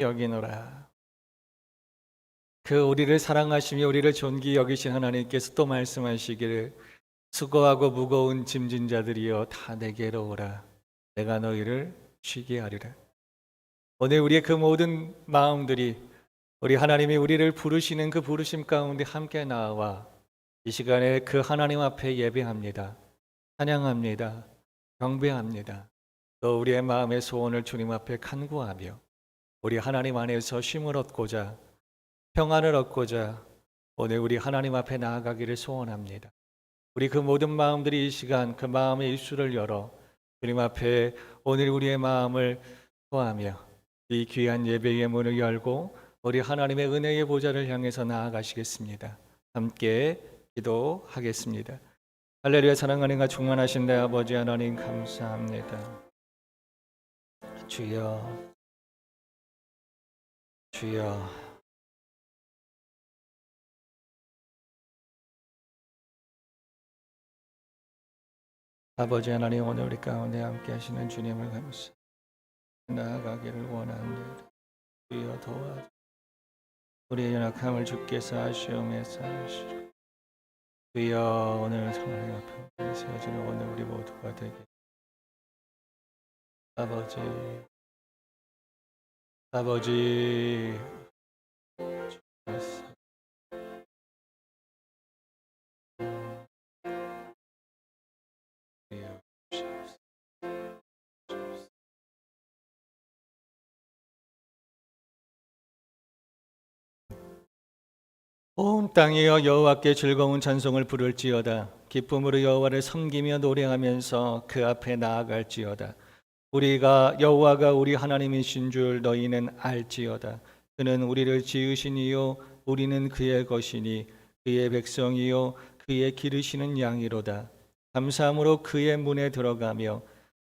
여기노라. 그 우리를 사랑하시며 우리를 존귀 여기신 하나님께서 또 말씀하시기를 수고하고 무거운 짐진 자들이여 다 내게로 오라. 내가 너희를 쉬게 하리라. 오늘 우리의 그 모든 마음들이 우리 하나님이 우리를 부르시는 그 부르심 가운데 함께 나와 이 시간에 그 하나님 앞에 예배합니다. 찬양합니다. 경배합니다. 또 우리의 마음의 소원을 주님 앞에 간구하며 우리 하나님 안에서 쉼을 얻고자 평안을 얻고자 오늘 우리 하나님 앞에 나아가기를 소원합니다. 우리 그 모든 마음들이 이 시간 그 마음의 입술을 열어 주님 앞에 오늘 우리의 마음을 토하며 이 귀한 예배의 문을 열고 우리 하나님의 은혜의 보좌를 향해서 나아가시겠습니다. 함께 기도하겠습니다. 할렐루야. 사랑하는 충만하신 내 아버지 하나님 감사합니다. 주여 주여 아버지 하나님 오늘 우리 가운데 함께 하시는 주님을 감사 나아가기를 원합니다. 주여 도와주 우리의 연약함을 주께서 아시오면서 하시고 주여 오늘 하나님 앞에 세워지는 오늘 우리 모두가 되게 아버지 주께서 온 땅이여 여호와께 즐거운 찬송을 부를지어다. 기쁨으로 여호와를 섬기며 노래하면서 그 앞에 나아갈지어다. 우리가 여호와가 우리 하나님이신 줄 너희는 알지어다. 그는 우리를 지으신 이요 우리는 그의 것이니 그의 백성이요 그의 기르시는 양이로다. 감사함으로 그의 문에 들어가며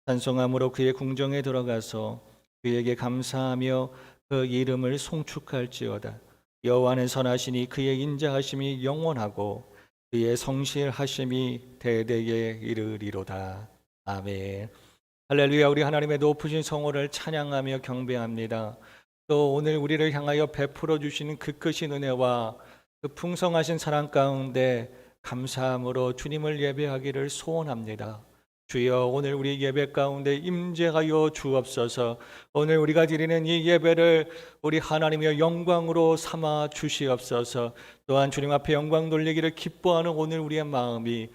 찬송함으로 그의 궁정에 들어가서 그에게 감사하며 그 이름을 송축할지어다. 여호와는 선하시니 그의 인자하심이 영원하고 그의 성실하심이 대대에 이르리로다. 아멘. 할렐루야. 우리 하나님의 높으신 성호를 찬양하며 경배합니다. 또 오늘 우리를 향하여 베풀어 주시는 그 크신 은혜와 그 풍성하신 사랑 가운데 감사함으로 주님을 예배하기를 소원합니다. 주여 오늘 우리 예배 가운데 임재하여 주옵소서. 오늘 우리가 드리는 이 예배를 우리 하나님의 영광으로 삼아 주시옵소서. 또한 주님 앞에 영광 돌리기를 기뻐하는 오늘 우리의 마음이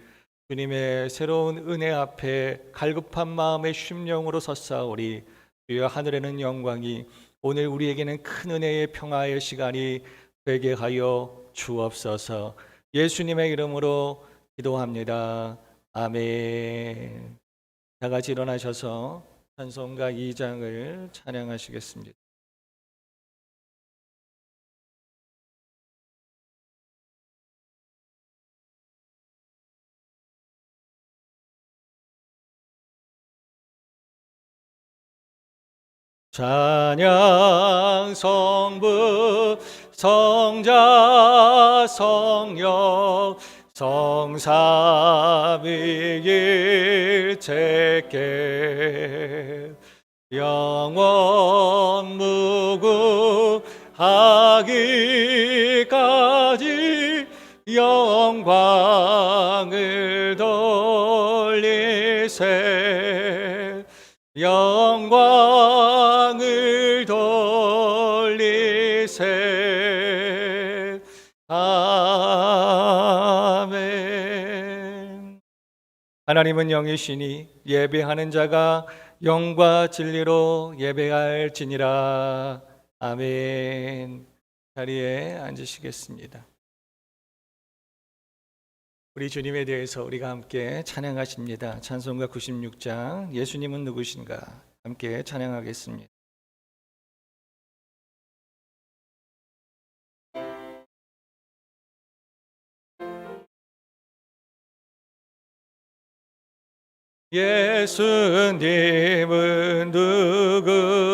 주님의 새로운 은혜 앞에 갈급한 마음의 심령으로 섰사오리. 주여 하늘에는 영광이 오늘 우리에게는 큰 은혜의 평화의 시간이 되게 하여 주옵소서. 예수님의 이름으로 기도합니다. 아멘. 다 같이 일어나셔서 찬송가 2장을 찬양하시겠습니다. 찬양 성부 성자 성령 성삼위일 제께 영원 무궁하기까지 영광을 돌리세 영광을 돌리세 아멘. 하나님은 영이시니 예배하는 자가 영과 진리로 예배할지니라. 아멘. 자리에 앉으시겠습니다. 우리 주님에 대해서 우리가 함께 찬양하십니다. 찬송가 96장 예수님은 누구신가 함께 찬양하겠습니다. 예수님은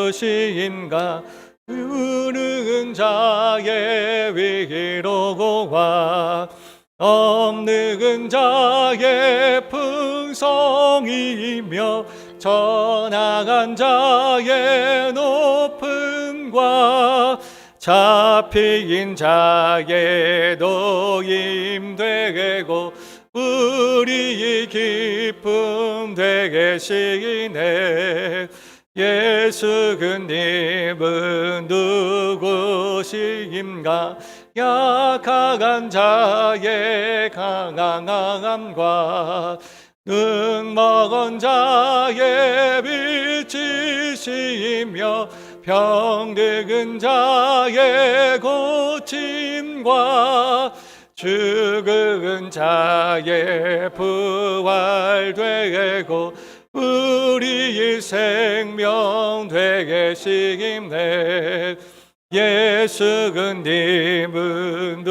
누구신가 우는 자의 위로고와 없는 자의 풍성이며 전악한 자의 높음과 잡힌 자의 노임 되고 우리의 기쁨 되시네. 예수 그님은 누구신가? 약한 자의 강함과 능먹은 자의 빛이시며 병든 자의 고침과 죽은 자의 부활되고 우리의 생명 되시네. 예수 그님은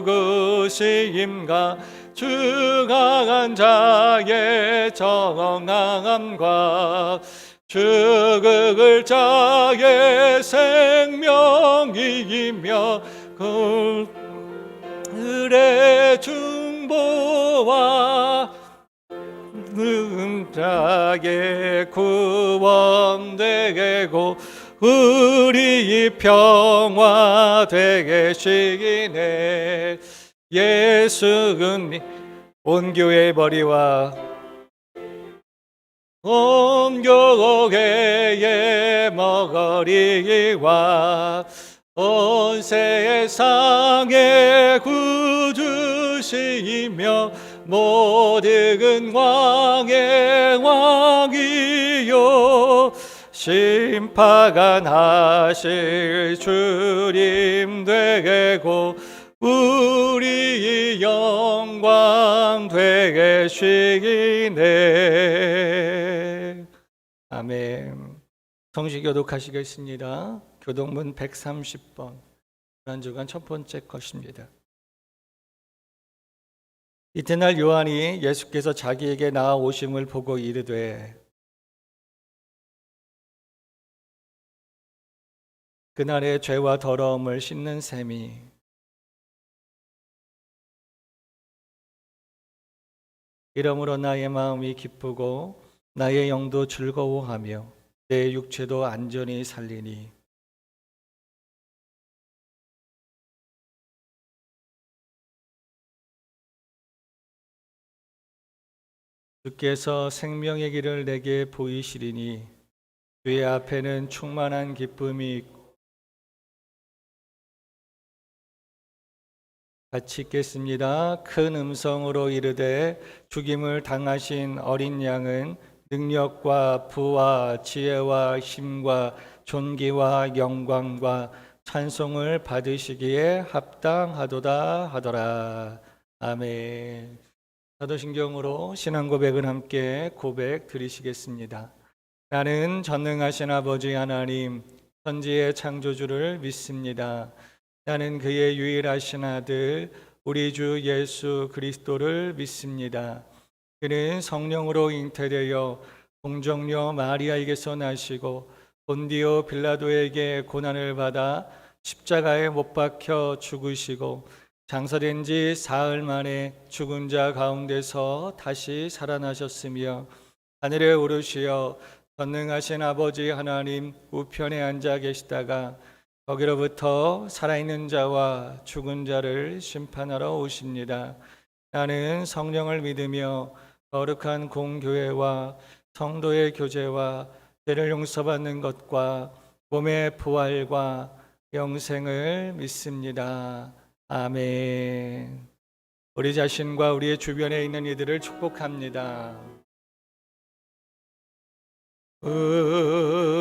누구신가? 죽은 자의 정함과 죽을 자의 생명이며 그의 중보와 자의 구원되고 우리 평화 되시네. 예수 그님 온 교회의 머리와 온 교회의 머리와 온 세상의 구주시며 모든 왕의 왕이요 심판하실 주님 되고 우리 영광 되시네. 아멘. 성시 교독하시겠습니다. 교독문 130번 주간 첫 번째 것입니다. 이튿날 요한이 예수께서 자기에게 나아오심을 보고 이르되 그날의 죄와 더러움을 씻는 셈이 이러므로 나의 마음이 기쁘고 나의 영도 즐거워하며 내 육체도 안전히 살리니 주께서 생명의 길을 내게 보이시리니 주의 앞에는 충만한 기쁨이 있고 같이 읽겠습니다. 큰 음성으로 이르되 죽임을 당하신 어린 양은 능력과 부와 지혜와 힘과 존귀와 영광과 찬송을 받으시기에 합당하도다 하더라. 아멘. 사도신경으로 신앙 고백은 함께 고백 드리시겠습니다. 나는 전능하신 아버지 하나님 천지의 창조주를 믿습니다. 나는 그의 유일하신 아들 우리 주 예수 그리스도를 믿습니다. 그는 성령으로 잉태되어 동정녀 마리아에게서 나시고 본디오 빌라도에게 고난을 받아 십자가에 못 박혀 죽으시고 장사된 지 사흘 만에 죽은 자 가운데서 다시 살아나셨으며 하늘에 오르시어 전능하신 아버지 하나님 우편에 앉아 계시다가 거기로부터 살아있는 자와 죽은 자를 심판하러 오십니다. 나는 성령을 믿으며 거룩한 공교회와 성도의 교제와 죄를 용서받는 것과 몸의 부활과 영생을 믿습니다. 아멘. 우리 자신과 우리의 주변에 있는 이들을 축복합니다.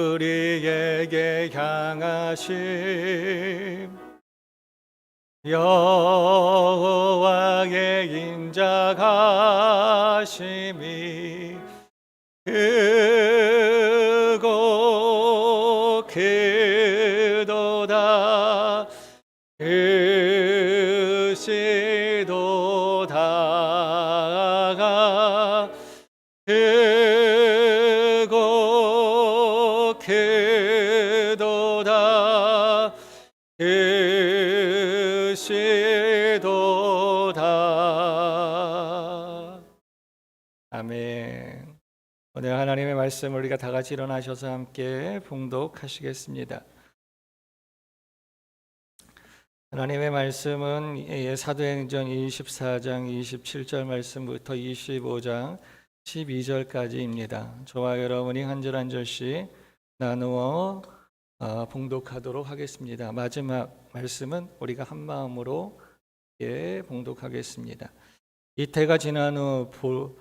우리에게 향하심 여호와의 인자하심이 크고 크도다 크시도다 크고 크도다 크시도다. 아멘. 오늘 하나님의 말씀을 우리가 다 같이 일어나셔서 함께 봉독하시겠습니다. 하나님의 말씀은 사도행전 24장 27절 말씀부터 25장 12절까지입니다. 저와 여러분이 한 절 한 절씩 나누어 봉독하도록 하겠습니다. 마지막 말씀은 우리가 한 마음으로 봉독하겠습니다. 이태가 지난 후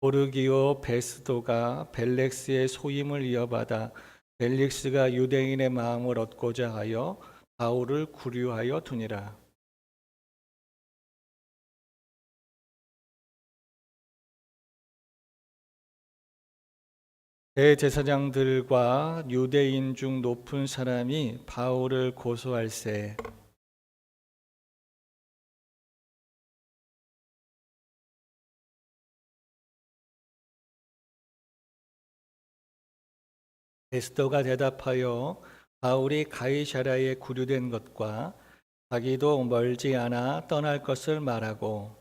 보르기오 베스도가 벨렉스의 소임을 이어받아 벨릭스가 유대인의 마음을 얻고자 하여 바울을 구류하여 두니라. 대제사장들과 유대인 중 높은 사람이 바울을 고소할세 베스도가 대답하여 바울이 가이사랴에 구류된 것과 자기도 멀지 않아 떠날 것을 말하고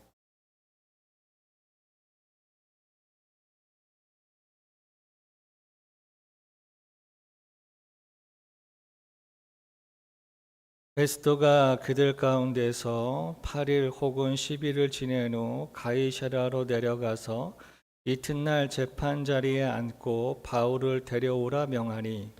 베스도가 그들 가운데서 8일 혹은 10일을 지낸 후 가이사랴로 내려가서 이튿날 재판 자리에 앉고 바울을 데려오라 명하니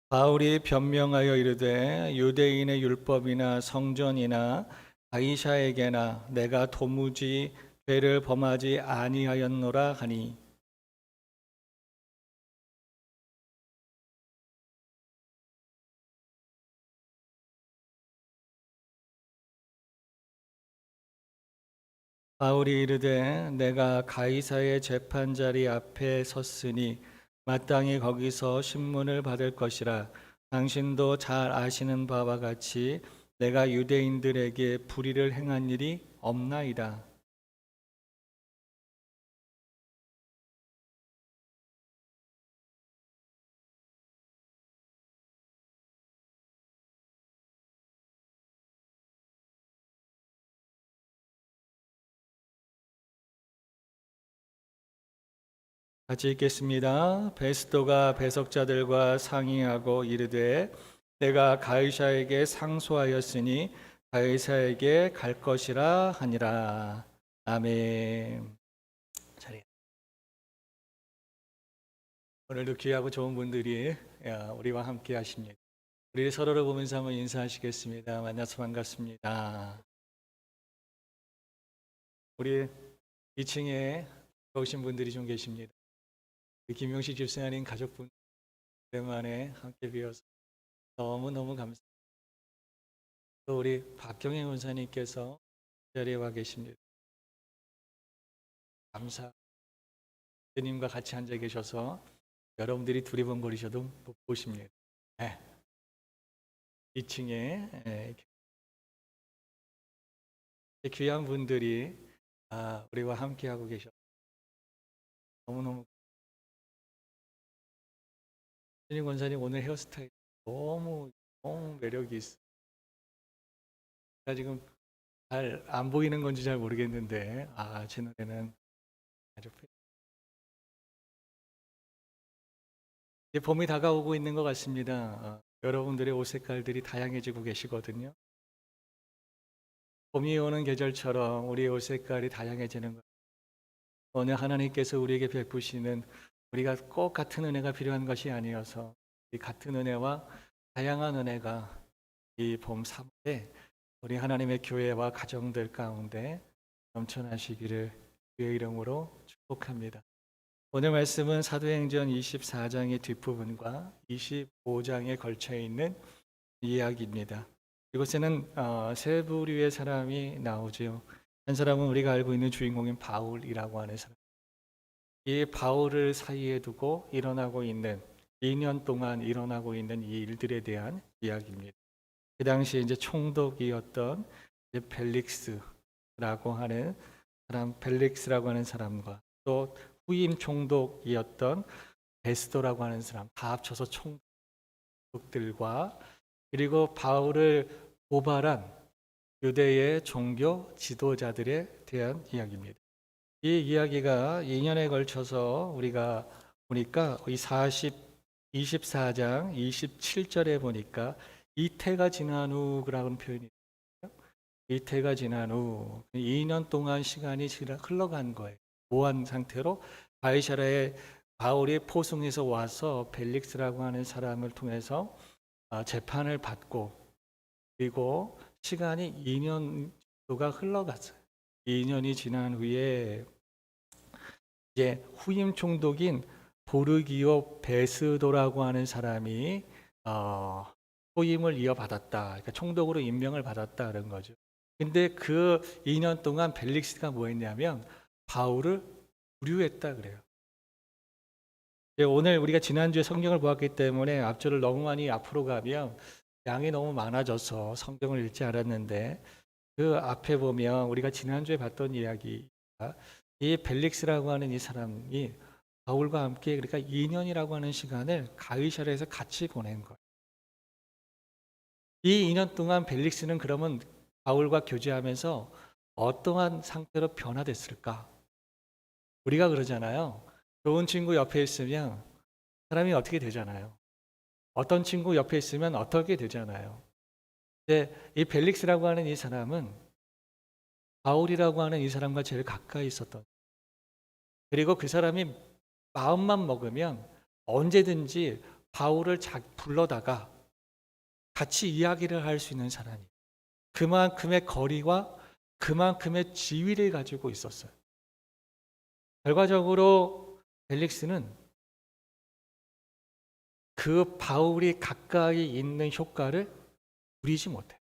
바울이 변명하여 이르되 유대인의 율법이나 성전이나 가이사에게나 내가 도무지 죄를 범하지 아니하였노라 하니 바울이 이르되 내가 가이사의 재판자리 앞에 섰으니 마땅히 거기서 신문을 받을 것이라. 당신도 잘 아시는 바와 같이 내가 유대인들에게 불의를 행한 일이 없나이다. 같이 읽겠습니다. 베스도가 배석자들과 상의하고 이르되 내가 가이사에게 상소하였으니 가이사에게 갈 것이라 하니라. 아멘. 오늘도 귀하고 좋은 분들이 우리와 함께 하십니다. 우리 서로를 보면서 한번 인사하시겠습니다. 만나서 반갑습니다. 우리 2층에 오신 분들이 좀 계십니다. 김용식 집사님 가족분 오랜만에 함께 뵈어서 너무너무 감사합니다. 또 우리 박경혜 원사님께서 자리에 와 계십니다. 감사. 주님과 같이 앉아 계셔서 여러분들이 두리번거리셔도 못 보십니다. 네. 2층에 귀한 분들이 우리와 함께하고 계셔서 너무너무 신임 권사님 오늘 헤어스타일 너무 매력이 있어요. 제가 지금 잘 안 보이는 건지 잘 모르겠는데 제 눈에는 아주 이제 봄이 다가오고 있는 것 같습니다. 여러분들의 옷 색깔들이 다양해지고 계시거든요. 봄이 오는 계절처럼 우리의 옷 색깔이 다양해지는 것. 오늘 하나님께서 우리에게 베푸시는 우리가 꼭 같은 은혜가 필요한 것이 아니어서 이 같은 은혜와 다양한 은혜가 이 봄 3월에 우리 하나님의 교회와 가정들 가운데 넘쳐나시기를 주의 이름으로 축복합니다. 오늘 말씀은 사도행전 24장의 뒷부분과 25장에 걸쳐 있는 이야기입니다. 이곳에는 세 부류의 사람이 나오죠. 한 사람은 우리가 알고 있는 주인공인 바울이라고 하는 사람. 이 바울을 사이에 두고 일어나고 있는 2년 동안 일어나고 있는 이 일들에 대한 이야기입니다. 그 당시에 이제 총독이었던 벨릭스라고 하는 사람, 벨릭스라고 하는 사람과 또 후임 총독이었던 베스도라고 하는 사람, 다 합쳐서 총독들과 그리고 바울을 고발한 유대의 종교 지도자들에 대한 이야기입니다. 이 이야기가 2년에 걸쳐서 우리가 보니까 이 24장 27절에 보니까 이태가 지난 후라는 표현이 있어요. 이태가 지난 후 2년 동안 시간이 흘러간 거예요. 모한 상태로 바이샤라에 바울이 포송해서 와서 벨릭스라고 하는 사람을 통해서 재판을 받고, 그리고 시간이 2년 정도가 흘러갔어요. 2년이 지난 후에 이제 후임 총독인 보르기오 베스도라고 하는 사람이 후임을 이어받았다. 그러니까 총독으로 임명을 받았다 그런 거죠. 근데 그 2년 동안 벨릭스가 뭐 했냐면 바울을 부류했다 그래요. 오늘 우리가 지난주에 성경을 보았기 때문에 앞줄을 너무 많이 앞으로 가면 양이 너무 많아져서 성경을 읽지 않았는데, 그 앞에 보면 우리가 지난주에 봤던 이야기가 이 벨릭스라고 하는 이 사람이 바울과 함께, 그러니까 2년이라고 하는 시간을 가이사랴에서 같이 보낸 거예요. 이 2년 동안 벨릭스는 그러면 바울과 교제하면서 어떠한 상태로 변화됐을까? 우리가 그러잖아요. 좋은 친구 옆에 있으면 사람이 어떻게 되잖아요. 어떤 친구 옆에 있으면 어떻게 되잖아요. 근데 이 벨릭스라고 하는 이 사람은 바울이라고 하는 이 사람과 제일 가까이 있었던, 그리고 그 사람이 마음만 먹으면 언제든지 바울을 불러다가 같이 이야기를 할 수 있는 사람이, 그만큼의 거리와 그만큼의 지위를 가지고 있었어요. 결과적으로 벨릭스는 그 바울이 가까이 있는 효과를 누리지 못해요.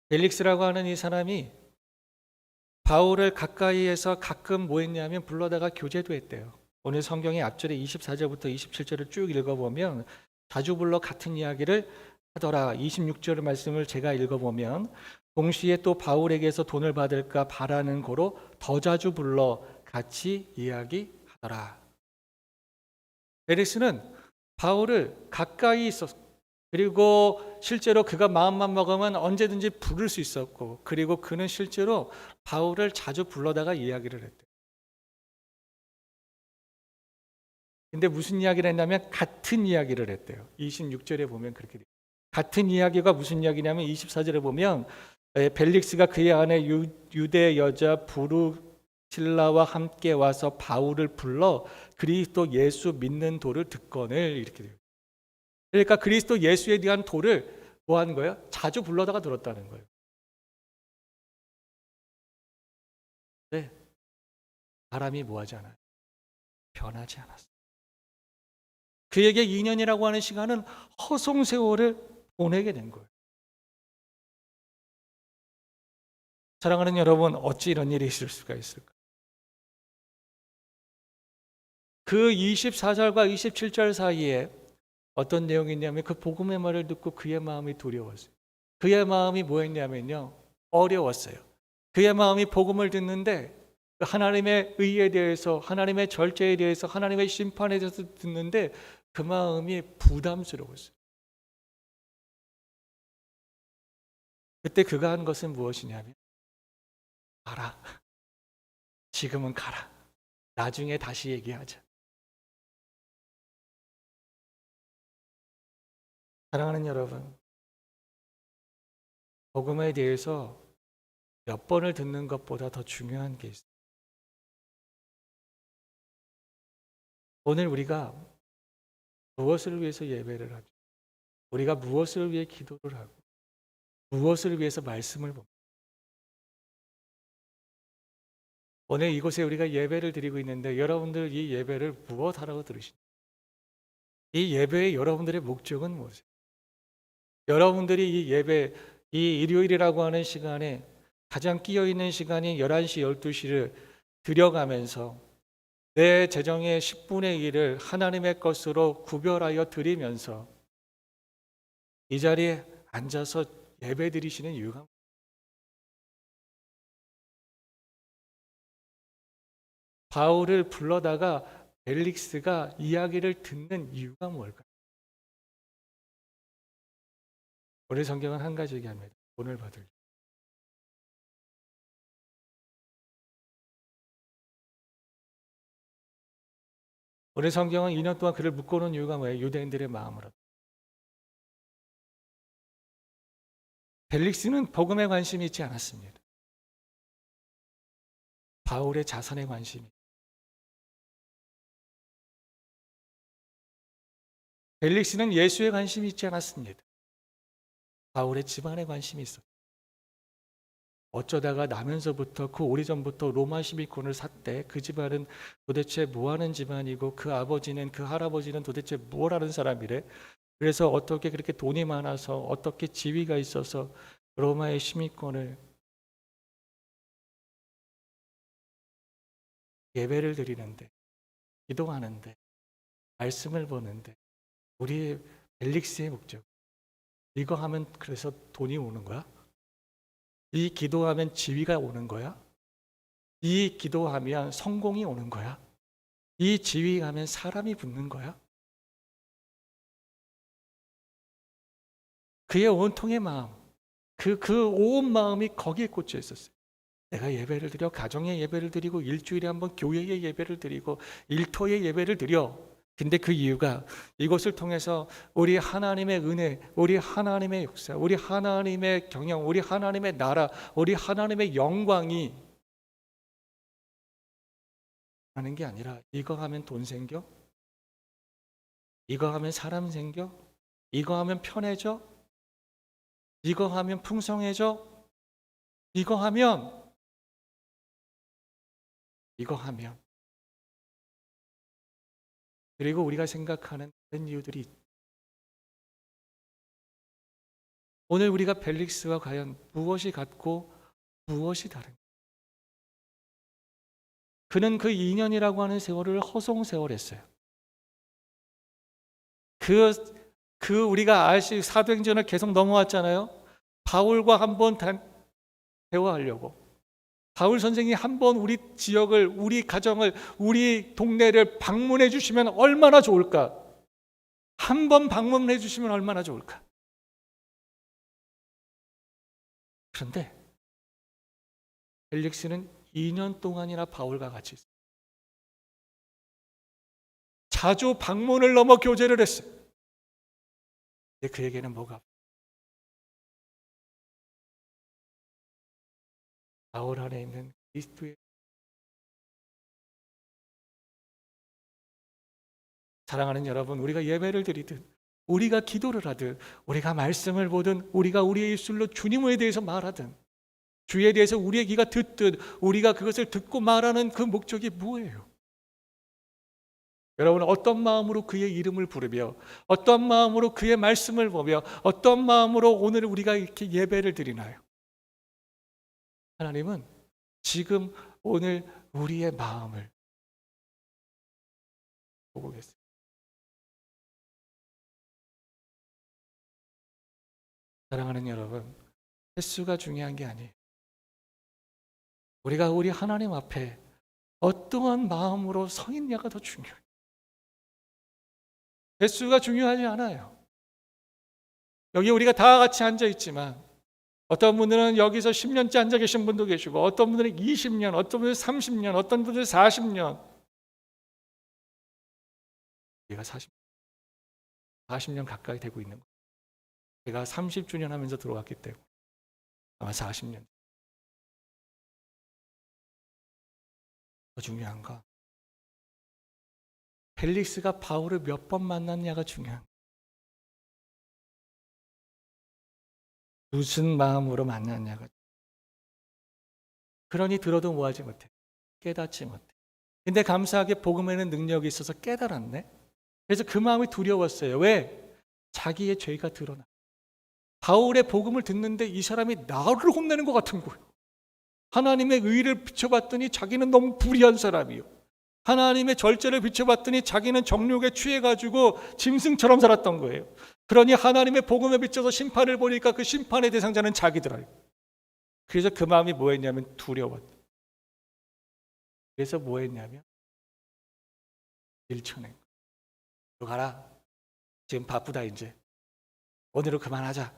벨릭스라고 하는 이 사람이 바울을 가까이에서 가끔 뭐 했냐면 불러다가 교제도 했대요. 오늘 성경의 앞절에 24절부터 27절을 쭉 읽어보면 자주 불러 같은 이야기를 하더라. 26절 말씀을 제가 읽어보면 동시에 또 바울에게서 돈을 받을까 바라는 고로 더 자주 불러 같이 이야기하더라. 벨릭스는 바울을 가까이 있었고, 그리고 실제로 그가 마음만 먹으면 언제든지 부를 수 있었고, 그리고 그는 실제로 바울을 자주 불러다가 이야기를 했대요. 근데 무슨 이야기를 했냐면 같은 이야기를 했대요. 26절에 보면 그렇게 돼요. 같은 이야기가 무슨 이야기냐면 24절에 보면 벨릭스가 그의 아내 유대 여자 부르실라와 함께 와서 바울을 불러 그리스도 예수 믿는 도를 듣거늘, 이렇게 돼요. 그러니까 그리스도 예수에 대한 도를 뭐 하는 거예요? 자주 불러다가 들었다는 거예요. 네, 사람이 뭐 하지 않아요? 변하지 않았어요. 그에게 2년이라고 하는 시간은 허송세월을 보내게 된 거예요. 사랑하는 여러분, 어찌 이런 일이 있을 수가 있을까? 그 24절과 27절 사이에 어떤 내용이 있냐면 그 복음의 말을 듣고 그의 마음이 두려웠어요. 그의 마음이 뭐였냐면요, 어려웠어요. 그의 마음이 복음을 듣는데 하나님의 의에 대해서, 하나님의 절제에 대해서, 하나님의 심판에 대해서 듣는데 그 마음이 부담스러웠어요. 그때 그가 한 것은 무엇이냐면 가라. 지금은 가라. 나중에 다시 얘기하자. 사랑하는 여러분, 복음에 대해서 몇 번을 듣는 것보다 더 중요한 게 있어요. 오늘 우리가 무엇을 위해서 예배를 하죠? 우리가 무엇을 위해 기도를 하고 무엇을 위해서 말씀을 봅니다. 오늘 이곳에 우리가 예배를 드리고 있는데 여러분들 이 예배를 무엇하라고 들으십니까? 이 예배의 여러분들의 목적은 무엇이에요? 여러분들이 이 예배, 이 일요일이라고 하는 시간에 가장 끼어있는 시간인 11시, 12시를 들여가면서 내 재정의 10분의 1을 하나님의 것으로 구별하여 드리면서 이 자리에 앉아서 예배 드리시는 이유가, 바울을 불러다가 벨릭스가 이야기를 듣는 이유가 뭘까요? 오늘 성경은 한 가지 얘기합니다. 돈을 받을. 우리 성경은 2년 동안 그를 묶어놓은 이유가 뭐예요? 유대인들의 마음으로. 벨릭스는 복음에 관심이 있지 않았습니다. 바울의 자선에 관심이. 벨릭스는 예수에 관심이 있지 않았습니다. 바울의 집안에 관심이 있었어요. 어쩌다가 나면서부터 그 오래전부터 로마 시민권을 샀대. 그 집안은 도대체 뭐하는 집안이고 그 아버지는 그 할아버지는 도대체 뭘 하는 사람이래. 그래서 어떻게 그렇게 돈이 많아서 어떻게 지위가 있어서 로마의 시민권을 예배를 드리는데 기도하는데 말씀을 보는데 우리 벨릭스의 목적 이거 하면 그래서 돈이 오는 거야? 이 기도하면 지위가 오는 거야? 이 기도하면 성공이 오는 거야? 이 지위하면 사람이 붙는 거야? 그의 온통의 마음, 그 온 마음이 거기에 꽂혀 있었어요. 내가 예배를 드려, 가정의 예배를 드리고 일주일에 한 번 교회의 예배를 드리고 일터의 예배를 드려. 근데 그 이유가 이것을 통해서 우리 하나님의 은혜, 우리 하나님의 역사, 우리 하나님의 경영, 우리 하나님의 나라, 우리 하나님의 영광이 하는 게 아니라 이거 하면 돈 생겨? 이거 하면 사람 생겨? 이거 하면 편해져? 이거 하면 풍성해져? 이거 하면 그리고 우리가 생각하는 다른 이유들이 오늘 우리가 벨릭스와 과연 무엇이 같고 무엇이 다른가? 그는 그 2년이라고 하는 세월을 허송세월했어요. 우리가 아시 사도행전을 계속 넘어왔잖아요. 바울과 한번 대화하려고. 바울 선생이 한번 우리 지역을, 우리 가정을, 우리 동네를 방문해 주시면 얼마나 좋을까? 한번 방문해 주시면 얼마나 좋을까? 그런데 벨릭스는 2년 동안이나 바울과 같이 있어요. 자주 방문을 넘어 교제를 했어요. 근데 그에게는 뭐가? 바울 안에 있는 그리스도의 사랑하는 여러분, 우리가 예배를 드리든 우리가 기도를 하든 우리가 말씀을 보든 우리가 우리의 입술로 주님에 대해서 말하든 주에 대해서 우리의 귀가 듣든 우리가 그것을 듣고 말하는 그 목적이 뭐예요? 여러분 어떤 마음으로 그의 이름을 부르며 어떤 마음으로 그의 말씀을 보며 어떤 마음으로 오늘 우리가 이렇게 예배를 드리나요? 하나님은 지금 오늘 우리의 마음을 보고 계세요. 사랑하는 여러분, 횟수가 중요한 게 아니에요. 우리가 우리 하나님 앞에 어떠한 마음으로 서 있냐가 더 중요해요. 횟수가 중요하지 않아요. 여기 우리가 다 같이 앉아 있지만 어떤 분들은 여기서 10년째 앉아 계신 분도 계시고 어떤 분들은 20년, 어떤 분들은 30년, 어떤 분들은 40년. 우리가 40년 가까이 되고 있는 거예요. 제가 30주년 하면서 들어왔기 때문에 아마 40년. 더 중요한가? 벨릭스가 바울을 몇 번 만났냐가 중요한 거예요. 무슨 마음으로 만났냐가. 그러니 들어도 뭐하지 못해. 깨닫지 못해. 근데 감사하게 복음에는 능력이 있어서 깨달았네. 그래서 그 마음이 두려웠어요. 왜? 자기의 죄가 드러나. 바울의 복음을 듣는데 이 사람이 나를 혼내는 것 같은 거예요. 하나님의 의를 비춰봤더니 자기는 너무 불의한 사람이요. 하나님의 절제를 비춰봤더니 자기는 정욕에 취해가지고 짐승처럼 살았던 거예요. 그러니 하나님의 복음에 비춰서 심판을 보니까 그 심판의 대상자는 자기더라고요. 그래서 그 마음이 뭐였냐면 두려웠어요. 그래서 뭐했냐면 밀쳐낸 거예요. 너 가라. 지금 바쁘다 이제. 오늘은 그만하자.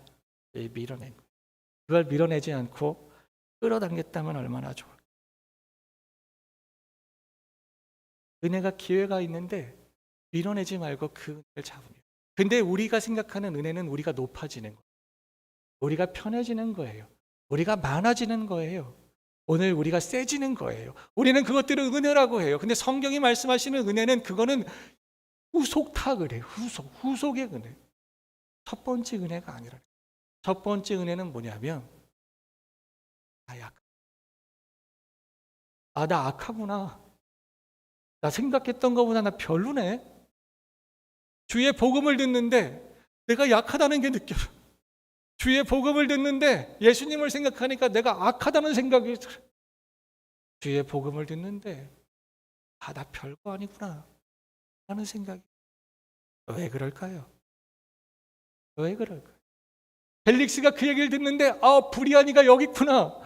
밀어낸 거예요. 그걸 밀어내지 않고 끌어당겼다면 얼마나 좋을까. 은혜가 기회가 있는데 밀어내지 말고 그 은혜를 잡으면. 근데 우리가 생각하는 은혜는 우리가 높아지는 거예요. 우리가 편해지는 거예요. 우리가 많아지는 거예요. 오늘 우리가 세지는 거예요. 우리는 그것들을 은혜라고 해요. 근데 성경이 말씀하시는 은혜는 그거는 후속탁을 해요. 후속의 은혜. 첫 번째 은혜가 아니라. 첫 번째 은혜는 뭐냐면 나 악하구나. 나 생각했던 것보다 나 별로네. 주의 복음을 듣는데 내가 약하다는 게 느껴져. 주의 복음을 듣는데 예수님을 생각하니까 내가 악하다는 생각이 들어. 주의 복음을 듣는데 나 별거 아니구나 하는 생각이. 왜 그럴까요? 왜 그럴까요? 벨릭스가 그 얘기를 듣는데 브리아니가 여기 있구나.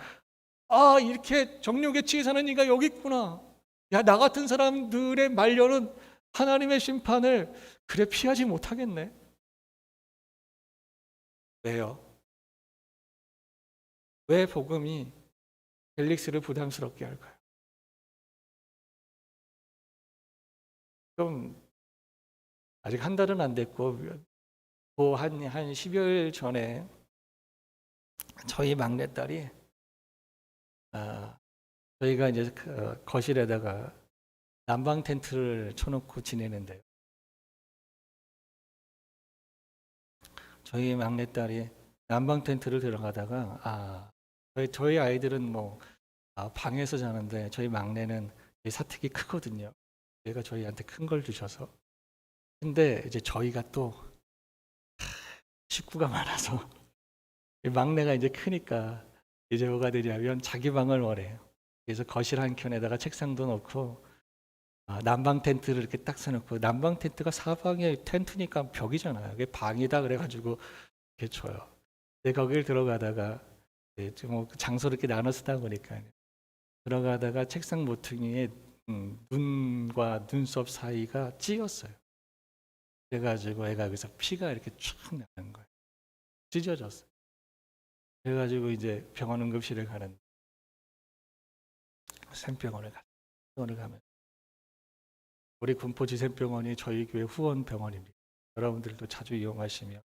이렇게 정욕에 취해 사는 이가 여기 있구나. 나 같은 사람들의 말려는 하나님의 심판을 그래 피하지 못하겠네. 왜요? 왜 복음이 벨릭스를 부담스럽게 할까요? 좀 아직 한 달은 안 됐고 한 10여일 전에 저희 막내딸이 저희가 이제 거실에다가 난방 텐트를 쳐놓고 지내는데요. 저희 막내딸이 난방 텐트를 들어가다가 저희 아이들은 뭐 방에서 자는데 저희 막내는 사택이 크거든요. 얘가 저희한테 큰 걸 주셔서. 근데 이제 저희가 또 식구가 많아서 막내가 이제 크니까 이제 뭐가 되냐면 자기 방을 원해요. 그래서 거실 한 켠에다가 책상도 놓고 난방 텐트를 이렇게 딱 써놓고, 난방 텐트가 사방에 텐트니까 벽이잖아요. 그게 방이다 그래가지고 이렇게 줘요. 근데 거길 들어가다가 뭐 장소를 이렇게 나눠 쓰다 보니까 들어가다가 책상 모퉁이에 눈과 눈썹 사이가 찧었어요. 그래가지고 애가 여기서 피가 이렇게 쫙 나는 거예요. 찢어졌어요. 그래가지고 이제 병원 응급실에 가는 샘병원을 가면 우리 군포지샘병원이 저희 교회 후원 병원입니다. 여러분들도 자주 이용하시면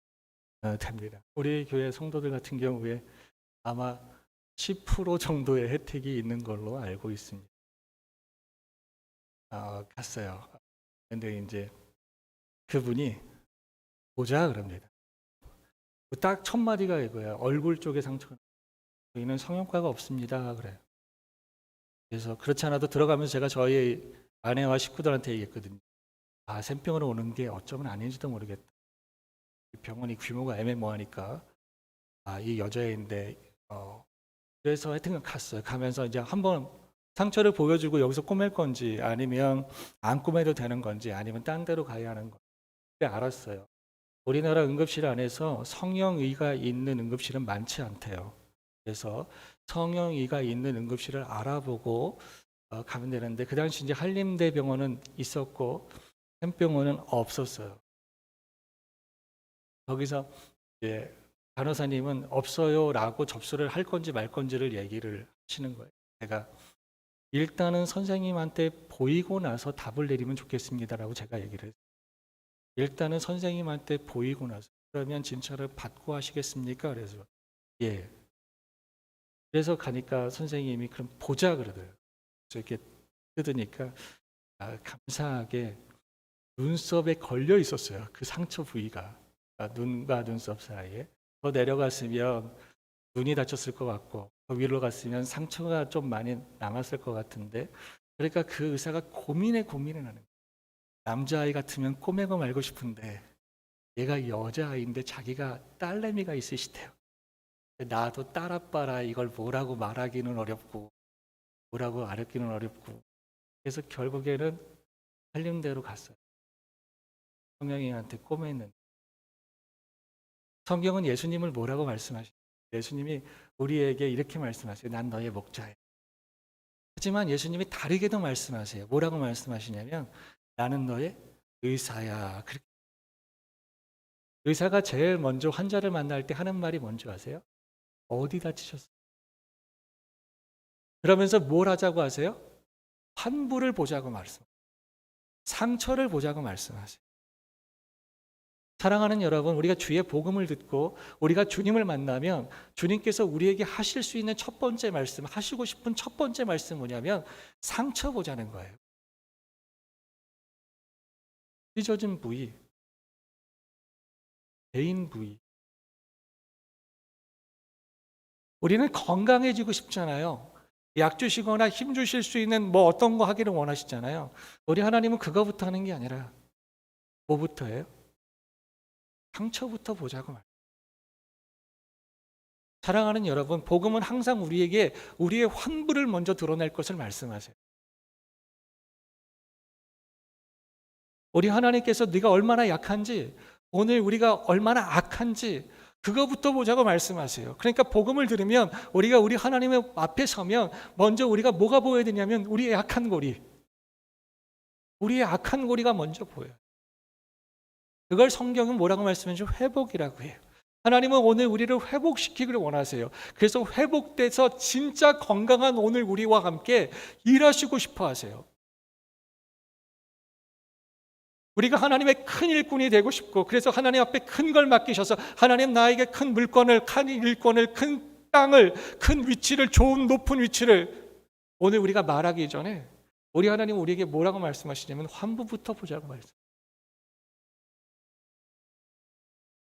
됩니다. 우리 교회 성도들 같은 경우에 아마 10% 정도의 혜택이 있는 걸로 알고 있습니다. 갔어요. 근데 이제 그분이 보자 그럽니다. 딱 첫 마디가 이거야. 얼굴 쪽에 상처가. 저희는 성형과가 없습니다. 그래요. 그래서 그렇지 않아도 들어가면서 제가 저희 아내와 식구들한테 얘기했거든요. 샘병원으로 오는 게 어쩌면 아닌지도 모르겠다. 병원이 규모가 애매모호하니까 이 여자애인데 그래서 하여튼 갔어요. 가면서 이제 한번 상처를 보여주고 여기서 꼬맬 건지 아니면 안 꼬매도 되는 건지 아니면 딴 데로 가야 하는 건지 그때 알았어요. 우리나라 응급실 안에서 성형의가 있는 응급실은 많지 않대요. 그래서 성형의가 있는 응급실을 알아보고 가면 되는데 그 당시 이제 한림대병원은 있었고 샘병원은 없었어요. 거기서 이제 간호사님은 없어요라고 접수를 할 건지 말 건지를 얘기를 하시는 거예요. 제가 일단은 선생님한테 보이고 나서 답을 내리면 좋겠습니다라고 제가 얘기를 했어요. 일단은 선생님한테 보이고 나서. 그러면 진찰을 받고 하시겠습니까? 그래서 예. 그래서 가니까 선생님이 그럼 보자 그러더라고요. 그래서 이렇게 뜯으니까 감사하게 눈썹에 걸려 있었어요. 그 상처 부위가 눈과 눈썹 사이에. 더 내려갔으면 눈이 다쳤을 것 같고 더 위로 갔으면 상처가 좀 많이 남았을 것 같은데, 그러니까 그 의사가 고민을 하는 거예요. 남자아이 같으면 꼬매고 말고 싶은데 얘가 여자아이인데 자기가 딸내미가 있으시대요. 나도 딸아빠라 이걸 뭐라고 말하기는 어렵고 뭐라고 아뢰기는 어렵고, 그래서 결국에는 한림대로 갔어요. 성령이한테 꼬매는. 성경은 예수님을 뭐라고 말씀하시죠? 예수님이 우리에게 이렇게 말씀하세요. 난 너의 목자야. 하지만 예수님이 다르게도 말씀하세요. 뭐라고 말씀하시냐면 나는 너의 의사야. 의사가 제일 먼저 환자를 만날 때 하는 말이 뭔지 아세요? 어디 다치셨어요? 그러면서 뭘 하자고 하세요? 환부를 보자고 말씀. 상처를 보자고 말씀하세요. 사랑하는 여러분, 우리가 주의 복음을 듣고 우리가 주님을 만나면 주님께서 우리에게 하실 수 있는 첫 번째 말씀, 하시고 싶은 첫 번째 말씀 뭐냐면 상처 보자는 거예요. 찢어진 부위, 베인 부위. 우리는 건강해지고 싶잖아요. 약 주시거나 힘 주실 수 있는 뭐 어떤 거 하기를 원하시잖아요. 우리 하나님은 그거부터 하는 게 아니라 뭐부터예요? 상처부터 보자고 말해요. 사랑하는 여러분, 복음은 항상 우리에게 우리의 환부를 먼저 드러낼 것을 말씀하세요. 우리 하나님께서 네가 얼마나 약한지, 오늘 우리가 얼마나 악한지 그거부터 보자고 말씀하세요. 그러니까 복음을 들으면 우리가 우리 하나님의 앞에 서면 먼저 우리가 뭐가 보여야 되냐면 우리의 약한 고리. 우리의 악한 고리가 먼저 보여요. 그걸 성경은 뭐라고 말씀하죠? 회복이라고 해요. 하나님은 오늘 우리를 회복시키기를 원하세요. 그래서 회복돼서 진짜 건강한 오늘 우리와 함께 일하시고 싶어 하세요. 우리가 하나님의 큰 일꾼이 되고 싶고, 그래서 하나님 앞에 큰 걸 맡기셔서 하나님 나에게 큰 물건을, 큰 일권을, 큰 땅을, 큰 위치를, 좋은 높은 위치를 오늘 우리가 말하기 전에 우리 하나님 우리에게 뭐라고 말씀하시냐면 환부부터 보자고 말씀.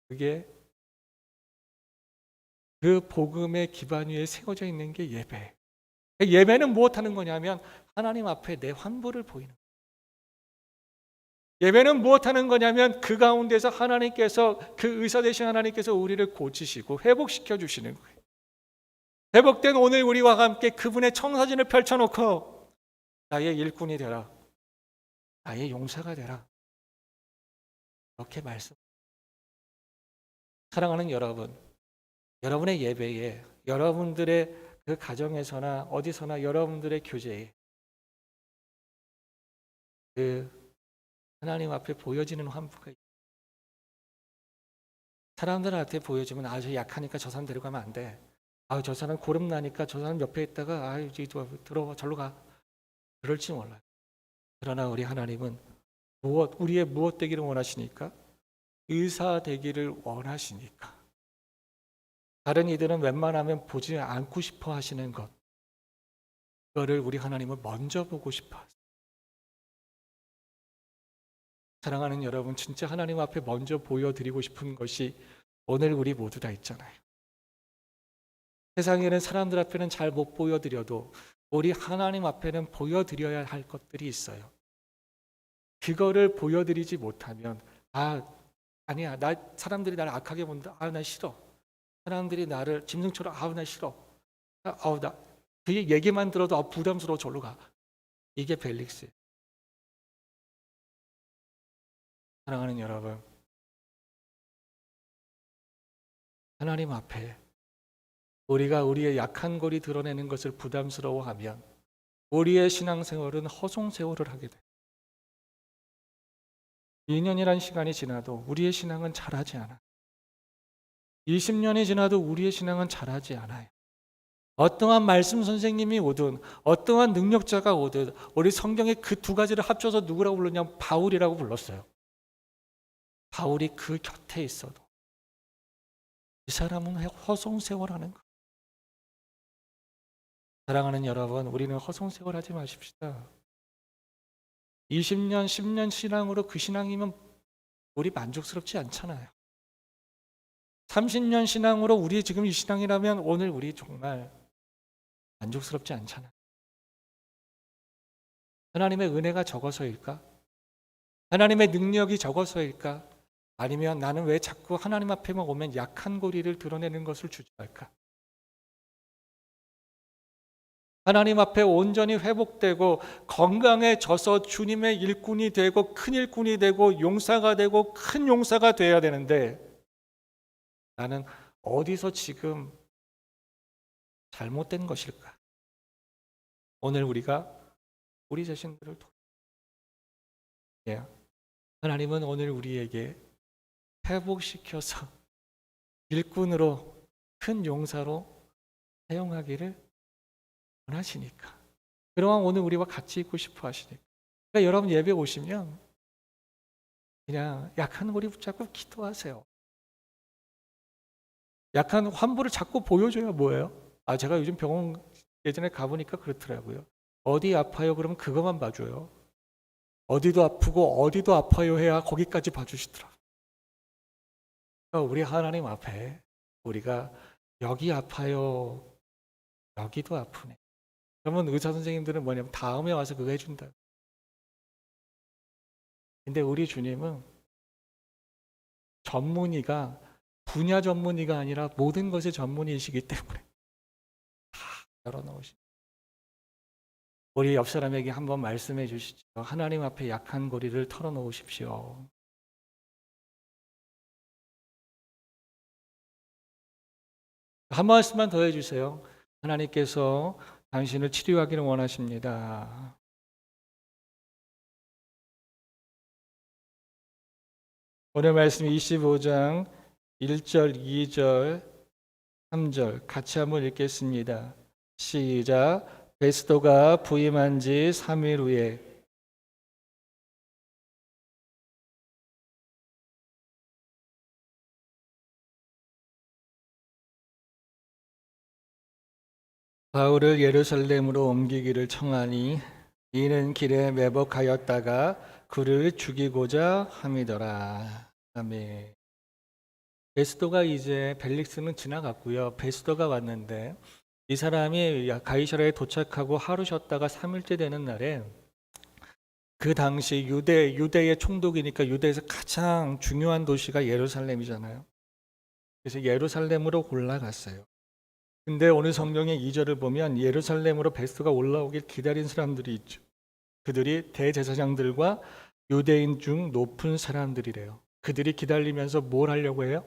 그게 그 복음의 기반 위에 세워져 있는 게 예배. 예배는 무엇하는 거냐면 하나님 앞에 내 환부를 보이는 거예요. 예배는 무엇하는 거냐면 그 가운데서 하나님께서, 그 의사 되신 하나님께서 우리를 고치시고 회복시켜 주시는 거예요. 회복된 오늘 우리와 함께 그분의 청사진을 펼쳐놓고 나의 일꾼이 되라, 나의 용사가 되라, 이렇게 말씀. 사랑하는 여러분, 여러분의 예배에, 여러분들의 그 가정에서나 어디서나 여러분들의 교제에 그 하나님 앞에 보여지는 환부가 있어요. 사람들한테 보여주면 저 약하니까 저 사람 데려가면 안 돼. 저 사람 고름 나니까 저 사람 옆에 있다가 들어와 절로 가. 그럴지 몰라요. 그러나 우리 하나님은 우리의 무엇 되기를 원하시니까? 의사 되기를 원하시니까. 다른 이들은 웬만하면 보지 않고 싶어 하시는 것, 그거를 우리 하나님은 먼저 보고 싶어 하세요. 사랑하는 여러분, 진짜 하나님 앞에 먼저 보여드리고 싶은 것이 오늘 우리 모두 다 있잖아요. 세상에는 사람들 앞에는 잘 못 보여드려도 우리 하나님 앞에는 보여드려야 할 것들이 있어요. 그거를 보여드리지 못하면 아니야, 사람들이 나를 악하게 본다. 나 싫어. 사람들이 나를 짐승처럼 나 싫어. 그 얘기만 들어도 부담스러워, 절로 가. 이게 벨릭스예요. 사랑하는 여러분, 하나님 앞에 우리가 우리의 약한 고리 드러내는 것을 부담스러워하면 우리의 신앙생활은 허송세월을 하게 돼요. 2년이란 시간이 지나도 우리의 신앙은 자라지 않아요. 20년이 지나도 우리의 신앙은 자라지 않아요. 어떠한 말씀 선생님이 오든 어떠한 능력자가 오든 우리 성경에 그 두 가지를 합쳐서 누구라고 불렀냐면 바울이라고 불렀어요. 바울이 그 곁에 있어도 이 사람은 허송세월하는 거예요. 사랑하는 여러분, 우리는 허송세월하지 마십시다. 20년, 10년 신앙으로 그 신앙이면 우리 만족스럽지 않잖아요. 30년 신앙으로 우리 지금 이 신앙이라면 오늘 우리 정말 만족스럽지 않잖아요. 하나님의 은혜가 적어서일까? 하나님의 능력이 적어서일까? 아니면 나는 왜 자꾸 하나님 앞에만 오면 약한 고리를 드러내는 것을 주저할까? 하나님 앞에 온전히 회복되고 건강해져서 주님의 일꾼이 되고 큰 일꾼이 되고 용사가 되고 큰 용사가 돼야 되는데 나는 어디서 지금 잘못된 것일까? 오늘 우리가 우리 자신들을 하나님은 오늘 우리에게 회복시켜서 일꾼으로 큰 용사로 사용하기를 원하시니까, 그러한 오늘 우리와 같이 있고 싶어 하시니까 그러니까 여러분 예배 오시면 그냥 약한 고리 붙잡고 기도하세요. 약한 환부를 자꾸 보여줘야 뭐예요? 제가 요즘 병원 예전에 가보니까 그렇더라고요. 어디 아파요? 그러면 그것만 봐줘요. 어디도 아프고 어디도 아파요 해야 거기까지 봐주시더라고요. 그러니까 우리 하나님 앞에 우리가 여기 아파요. 여기도 아프네. 그러면 의사 선생님들은 뭐냐면 다음에 와서 그거 해준다. 근데 우리 주님은 전문의가 분야 전문의가 아니라 모든 것의 전문의이시기 때문에 다 열어놓으시. 우리 옆 사람에게 한번 말씀해 주시죠. 하나님 앞에 약한 고리를 털어놓으십시오. 한 말씀만 더 해주세요. 하나님께서 당신을 치료하기를 원하십니다. 오늘 말씀 25장 1절, 2절, 3절 같이 한번 읽겠습니다. 시작. 베스도가 부임한 지 3일 후에 바울을 예루살렘으로 옮기기를 청하니 이는 길에 매복하였다가 그를 죽이고자 함이더라. 아멘. 베스도가 이제 벨릭스는 지나갔고요. 베스도가 왔는데 이 사람이 가이사랴에 도착하고 하루 쉬었다가 3일째 되는 날에 그 당시 유대의 총독이니까 유대에서 가장 중요한 도시가 예루살렘이잖아요. 그래서 예루살렘으로 올라갔어요. 근데 오늘 성경의 2절을 보면 예루살렘으로 베스도가 올라오길 기다린 사람들이 있죠. 그들이 대제사장들과 유대인 중 높은 사람들이래요. 그들이 기다리면서 뭘 하려고 해요?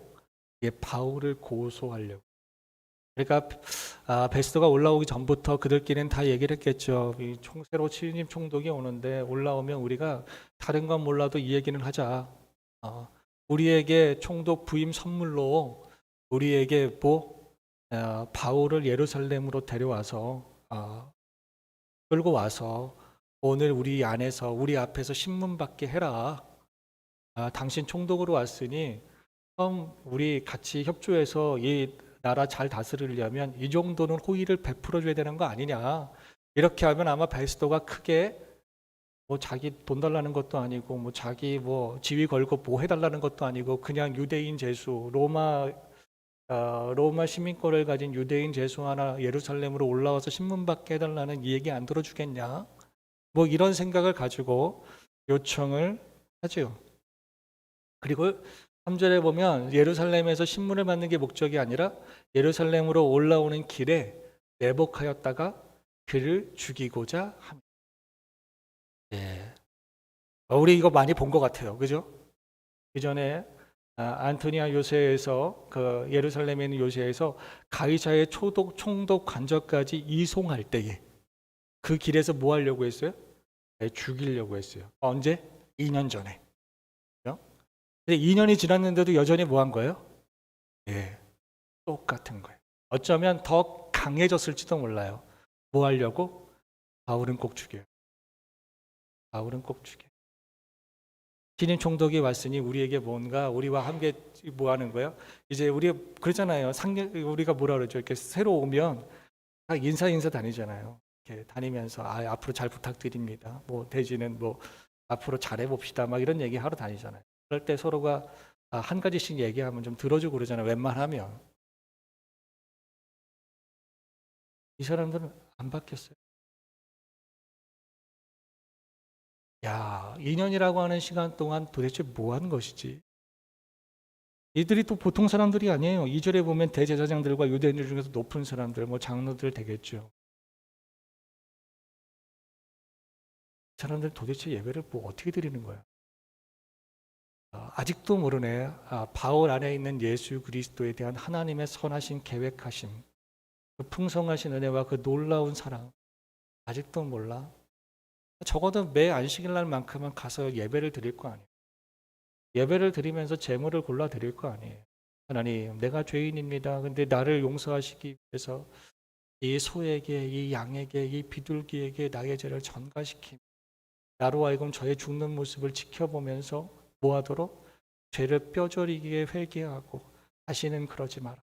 바울을 고소하려고. 그러니까 베스도가 올라오기 전부터 그들끼리는 다 얘기를 했겠죠. 새로 취임 총독이 오는데 올라오면 우리가 다른 건 몰라도 이 얘기는 하자. 우리에게 총독 부임 선물로 우리에게 바울을 예루살렘으로 데려와서 끌고 와서 오늘 우리 안에서 우리 앞에서 신문 받게 해라. 당신 총독으로 왔으니 우리 같이 협조해서 이 나라 잘 다스리려면 이 정도는 호의를 베풀어줘야 되는 거 아니냐. 이렇게 하면 아마 베스도가 크게 자기 돈 달라는 것도 아니고 자기 지위 걸고 해달라는 것도 아니고 그냥 유대인 제수 로마 시민권을 가진 유대인 제수 하나 예루살렘으로 올라와서 신문받게 해달라는 이 얘기 안 들어주겠냐. 이런 생각을 가지고 요청을 하죠. 그리고 3절에 보면 예루살렘에서 신문을 받는 게 목적이 아니라 예루살렘으로 올라오는 길에 매복하였다가 그를 죽이고자 합니다. 예. 우리 이거 많이 본 것 같아요. 그죠? 그 전에 안토니아 요새에서 그 예루살렘에 있는 요새에서 가이사의 총독 관저까지 이송할 때에 그 길에서 뭐 하려고 했어요? 죽이려고 했어요. 언제? 2년 전에. 근데 2년이 지났는데도 여전히 뭐 한 거예요? 똑같은 거예요. 어쩌면 더 강해졌을지도 몰라요. 뭐 하려고? 바울은 꼭 죽여요. 바울은 꼭 죽여요. 신임 총독이 왔으니 우리에게 뭔가 우리와 함께 뭐 하는 거예요? 이제 우리 그러잖아요. 우리가 뭐라 그러죠? 이렇게 새로 오면 다 인사 다니잖아요. 이렇게 다니면서 앞으로 잘 부탁드립니다. 대지는 앞으로 잘해 봅시다. 막 이런 얘기 하러 다니잖아요. 그럴 때 서로가 한 가지씩 얘기하면 좀 들어주고 그러잖아요. 웬만하면. 이 사람들은 안 바뀌었어요. 2년이라고 하는 시간 동안 도대체 뭐 한 것이지? 이들이 또 보통 사람들이 아니에요. 2절에 보면 대제사장들과 유대인들 중에서 높은 사람들, 장로들 되겠죠. 이 사람들 도대체 예배를 어떻게 드리는 거야? 아직도 모르네. 바울 안에 있는 예수 그리스도에 대한 하나님의 선하신 계획하심, 그 풍성하신 은혜와 그 놀라운 사랑 아직도 몰라. 적어도 매 안식일 날만큼은 가서 예배를 드릴 거 아니에요. 예배를 드리면서 제물을 골라 드릴 거 아니에요. 하나님, 내가 죄인입니다. 근데 나를 용서하시기 위해서 이 소에게, 이 양에게, 이 비둘기에게 나의 죄를 전가시킵니다. 나로 하여금 저의 죽는 모습을 지켜보면서 뭐하도록? 죄를 뼈저리게 회개하고 다시는 그러지 마라.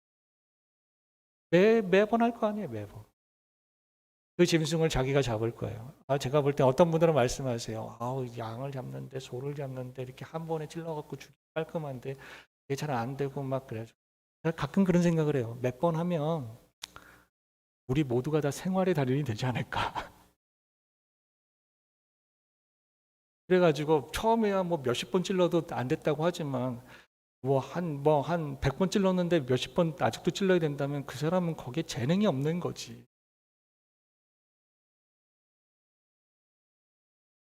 매번 할 거 아니에요. 매번. 그 짐승을 자기가 잡을 거예요. 제가 볼 때 어떤 분들은 말씀하세요. 양을 잡는데, 소를 잡는데 이렇게 한 번에 찔러갖고 죽이 깔끔한데 이게 잘 안 되고 막 그래요. 가끔 그런 생각을 해요. 몇 번 하면 우리 모두가 다 생활의 달인이 되지 않을까. 그래가지고 처음에야 뭐 몇십 번 찔러도 안 됐다고 하지만 한 100번 찔렀는데 몇십 번 아직도 찔러야 된다면 그 사람은 거기에 재능이 없는 거지.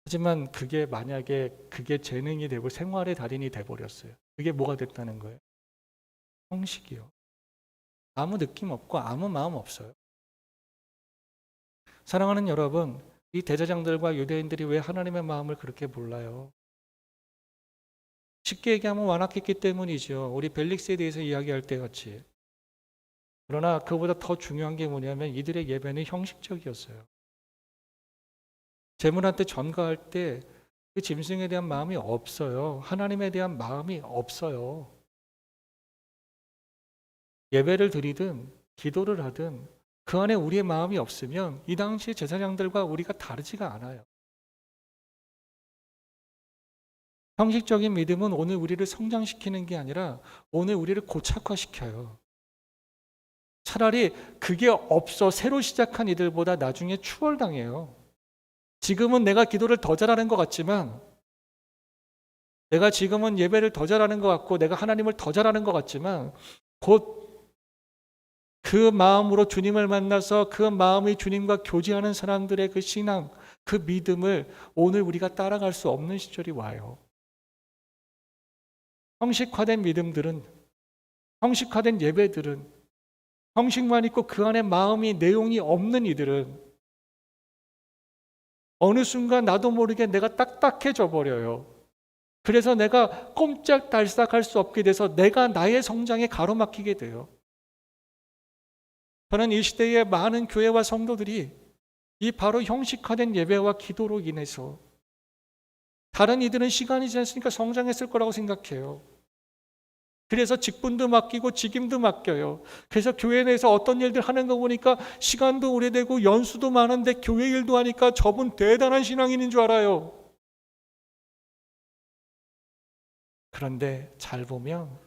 하지만 그게 만약에 그게 재능이 되고 생활의 달인이 돼버렸어요. 그게 뭐가 됐다는 거예요? 형식이요. 아무 느낌 없고 아무 마음 없어요. 사랑하는 여러분, 이 대제사장들과 유대인들이 왜 하나님의 마음을 그렇게 몰라요? 쉽게 얘기하면 완악했기 때문이죠. 우리 벨릭스에 대해서 이야기할 때 같이. 그러나 그보다 더 중요한 게 뭐냐면 이들의 예배는 형식적이었어요. 제물한테 전가할 때 그 짐승에 대한 마음이 없어요. 하나님에 대한 마음이 없어요. 예배를 드리든 기도를 하든 그 안에 우리의 마음이 없으면 이 당시 제사장들과 우리가 다르지가 않아요. 형식적인 믿음은 오늘 우리를 성장시키는 게 아니라 오늘 우리를 고착화시켜요. 차라리 그게 없어 새로 시작한 이들보다 나중에 추월당해요. 지금은 내가 기도를 더 잘하는 것 같지만 내가 지금은 예배를 더 잘하는 것 같고 내가 하나님을 더 잘하는 것 같지만 곧 그 마음으로 주님을 만나서 그 마음이 주님과 교제하는 사람들의 그 신앙, 그 믿음을 오늘 우리가 따라갈 수 없는 시절이 와요. 형식화된 믿음들은, 형식화된 예배들은, 형식만 있고 그 안에 마음이 내용이 없는 이들은 어느 순간 나도 모르게 내가 딱딱해져 버려요. 그래서 내가 꼼짝달싹할 수 없게 돼서 내가 나의 성장에 가로막히게 돼요. 저는 이 시대의 많은 교회와 성도들이 이 바로 형식화된 예배와 기도로 인해서 다른 이들은 시간이 지났으니까 성장했을 거라고 생각해요. 그래서 직분도 맡기고 직임도 맡겨요. 그래서 교회 내에서 어떤 일들 하는 거 보니까 시간도 오래되고 연수도 많은데 교회 일도 하니까 저분 대단한 신앙인인 줄 알아요. 그런데 잘 보면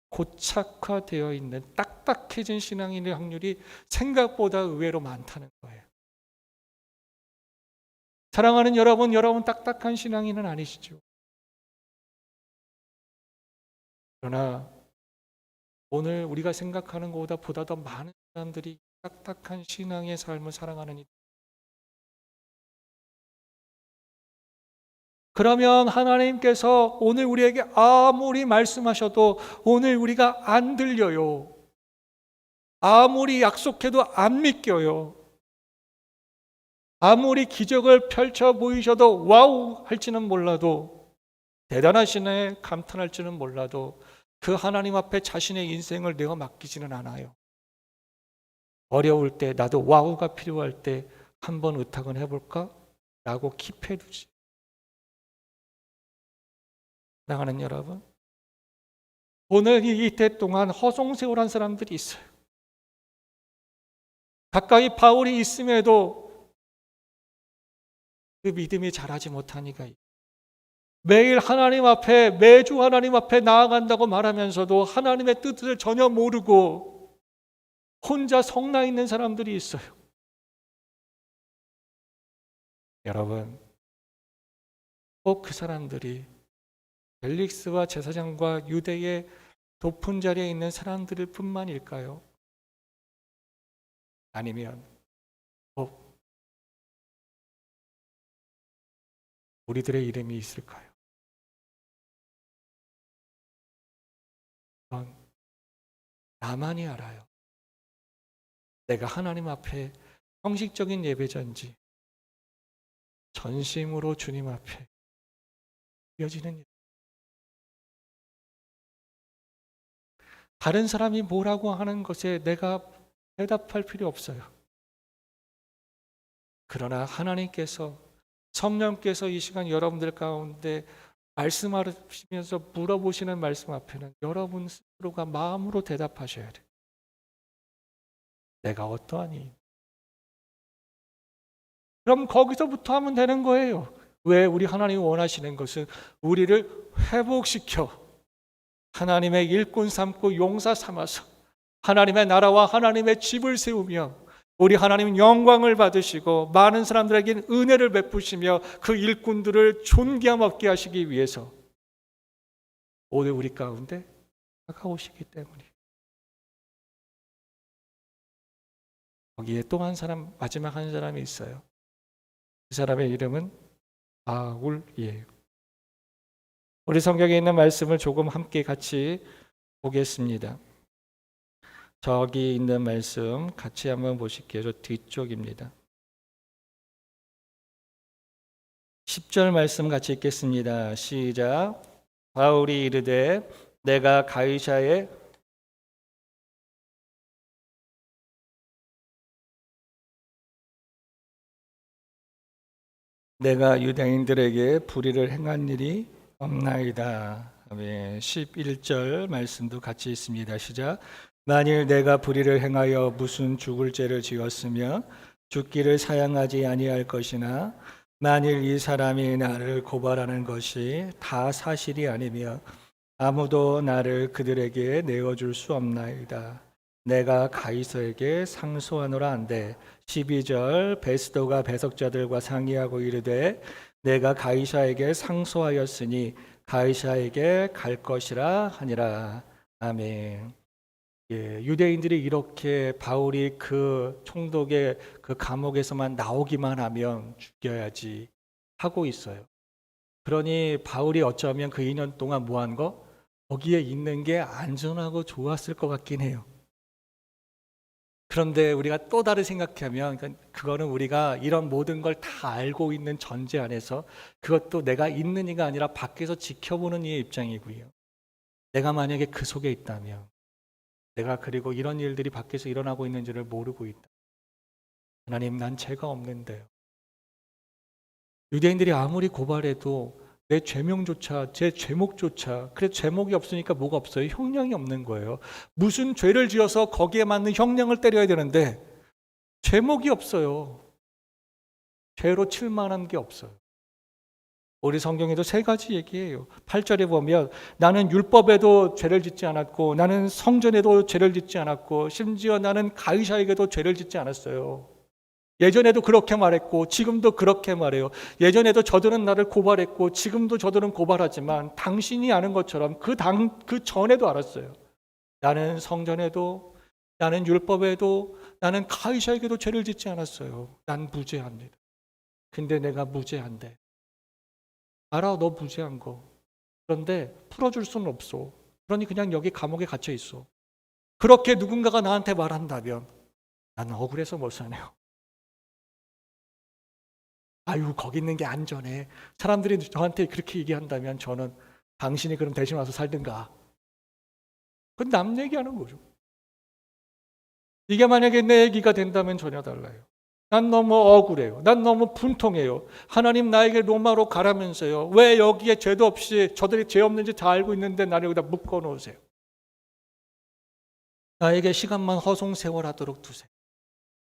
고착화되어 있는 딱딱해진 신앙인의 확률이 생각보다 의외로 많다는 거예요. 사랑하는 여러분, 여러분 딱딱한 신앙인은 아니시죠? 그러나 오늘 우리가 생각하는 것보다 더 많은 사람들이 딱딱한 신앙의 삶을 살아가는 그러면 하나님께서 오늘 우리에게 아무리 말씀하셔도 오늘 우리가 안 들려요. 아무리 약속해도 안 믿겨요. 아무리 기적을 펼쳐 보이셔도 와우 할지는 몰라도 대단하시네 감탄할지는 몰라도 그 하나님 앞에 자신의 인생을 내어 맡기지는 않아요. 어려울 때 나도 와우가 필요할 때 한번 의탁은 해볼까? 라고 킵해두지. 사랑하는 여러분, 오늘 이때 동안 허송세월한 사람들이 있어요. 가까이 바울이 있음에도 그 믿음이 자라지 못하니까 매일 하나님 앞에 매주 하나님 앞에 나아간다고 말하면서도 하나님의 뜻을 전혀 모르고 혼자 성나 있는 사람들이 있어요. 여러분, 꼭 그 사람들이 벨릭스와 제사장과 유대의 높은 자리에 있는 사람들 뿐만일까요? 아니면 꼭 우리들의 이름이 있을까요? 그건 나만이 알아요. 내가 하나님 앞에 형식적인 예배자인지 전심으로 주님 앞에 이어지는 다른 사람이 뭐라고 하는 것에 내가 대답할 필요 없어요. 그러나 하나님께서 성령께서 이 시간 여러분들 가운데 말씀하시면서 물어보시는 말씀 앞에는 여러분 스스로가 마음으로 대답하셔야 돼요. 내가 어떠하니? 그럼 거기서부터 하면 되는 거예요. 왜? 우리 하나님이 원하시는 것은 우리를 회복시켜 하나님의 일꾼 삼고 용사 삼아서 하나님의 나라와 하나님의 집을 세우며 우리 하나님은 영광을 받으시고 많은 사람들에게 은혜를 베푸시며 그 일꾼들을 존귀함 얻게 하시기 위해서 오늘 우리 가운데 다가오시기 때문이에요. 거기에 또 한 사람, 마지막 한 사람이 있어요. 그 사람의 이름은 바울이에요. 우리 성경에 있는 말씀을 조금 함께 같이 보겠습니다. 저기 있는 말씀 같이 한번 보실게요. 저 뒤쪽입니다. 10절 말씀 같이 읽겠습니다. 시작. 바울이 이르되 내가 가이사의 내가 유대인들에게 불의를 행한 일이 없나이다. 11절 말씀도 같이 있습니다. 시작. 만일 내가 불의를 행하여 무슨 죽을 죄를 지었으며 죽기를 사양하지 아니할 것이나 만일 이 사람이 나를 고발하는 것이 다 사실이 아니며 아무도 나를 그들에게 내어줄 수 없나이다. 내가 가이사에게 상소하노라 한데 12절 베스도가 배석자들과 상의하고 이르되 내가 가이사에게 상소하였으니 가이사에게 갈 것이라 하니라. 아멘. 유대인들이 이렇게 바울이 그 총독의 그 감옥에서만 나오기만 하면 죽여야지 하고 있어요. 그러니 바울이 어쩌면 그 2년 동안 뭐 한 거? 거기에 있는 게 안전하고 좋았을 것 같긴 해요. 그런데 우리가 또 다르게 생각하면 그거는 우리가 이런 모든 걸 다 알고 있는 전제 안에서 그것도 내가 있는 이가 아니라 밖에서 지켜보는 이의 입장이고요. 내가 만약에 그 속에 있다면 내가 그리고 이런 일들이 밖에서 일어나고 있는지를 모르고 있다. 하나님, 난 죄가 없는데요. 유대인들이 아무리 고발해도 내 죄명조차, 제 죄목조차, 그래도 죄목이 없으니까 뭐가 없어요? 형량이 없는 거예요. 무슨 죄를 지어서 거기에 맞는 형량을 때려야 되는데 죄목이 없어요. 죄로 칠 만한 게 없어요. 우리 성경에도 3가지 얘기해요. 8절에 보면 나는 율법에도 죄를 짓지 않았고 나는 성전에도 죄를 짓지 않았고 심지어 나는 가이사에게도 죄를 짓지 않았어요. 예전에도 그렇게 말했고 지금도 그렇게 말해요. 예전에도 저들은 나를 고발했고 지금도 저들은 고발하지만 당신이 아는 것처럼 그 전에도 알았어요. 나는 성전에도 나는 율법에도 나는 가이사에게도 죄를 짓지 않았어요. 난 무죄합니다. 근데 내가 무죄한데 알아, 너 무죄한 거. 그런데 풀어줄 수는 없어. 그러니 그냥 여기 감옥에 갇혀 있어. 그렇게 누군가가 나한테 말한다면 나는 억울해서 못 사네요. 아유, 거기 있는 게 안전해. 사람들이 저한테 그렇게 얘기한다면 저는 당신이 그럼 대신 와서 살든가. 그건 남 얘기하는 거죠. 이게 만약에 내 얘기가 된다면 전혀 달라요. 난 너무 억울해요. 난 너무 분통해요. 하나님 나에게 로마로 가라면서요. 왜 여기에 죄도 없이 저들이 죄 없는지 다 알고 있는데 나를 여기다 묶어놓으세요. 나에게 시간만 허송세월하도록 두세요.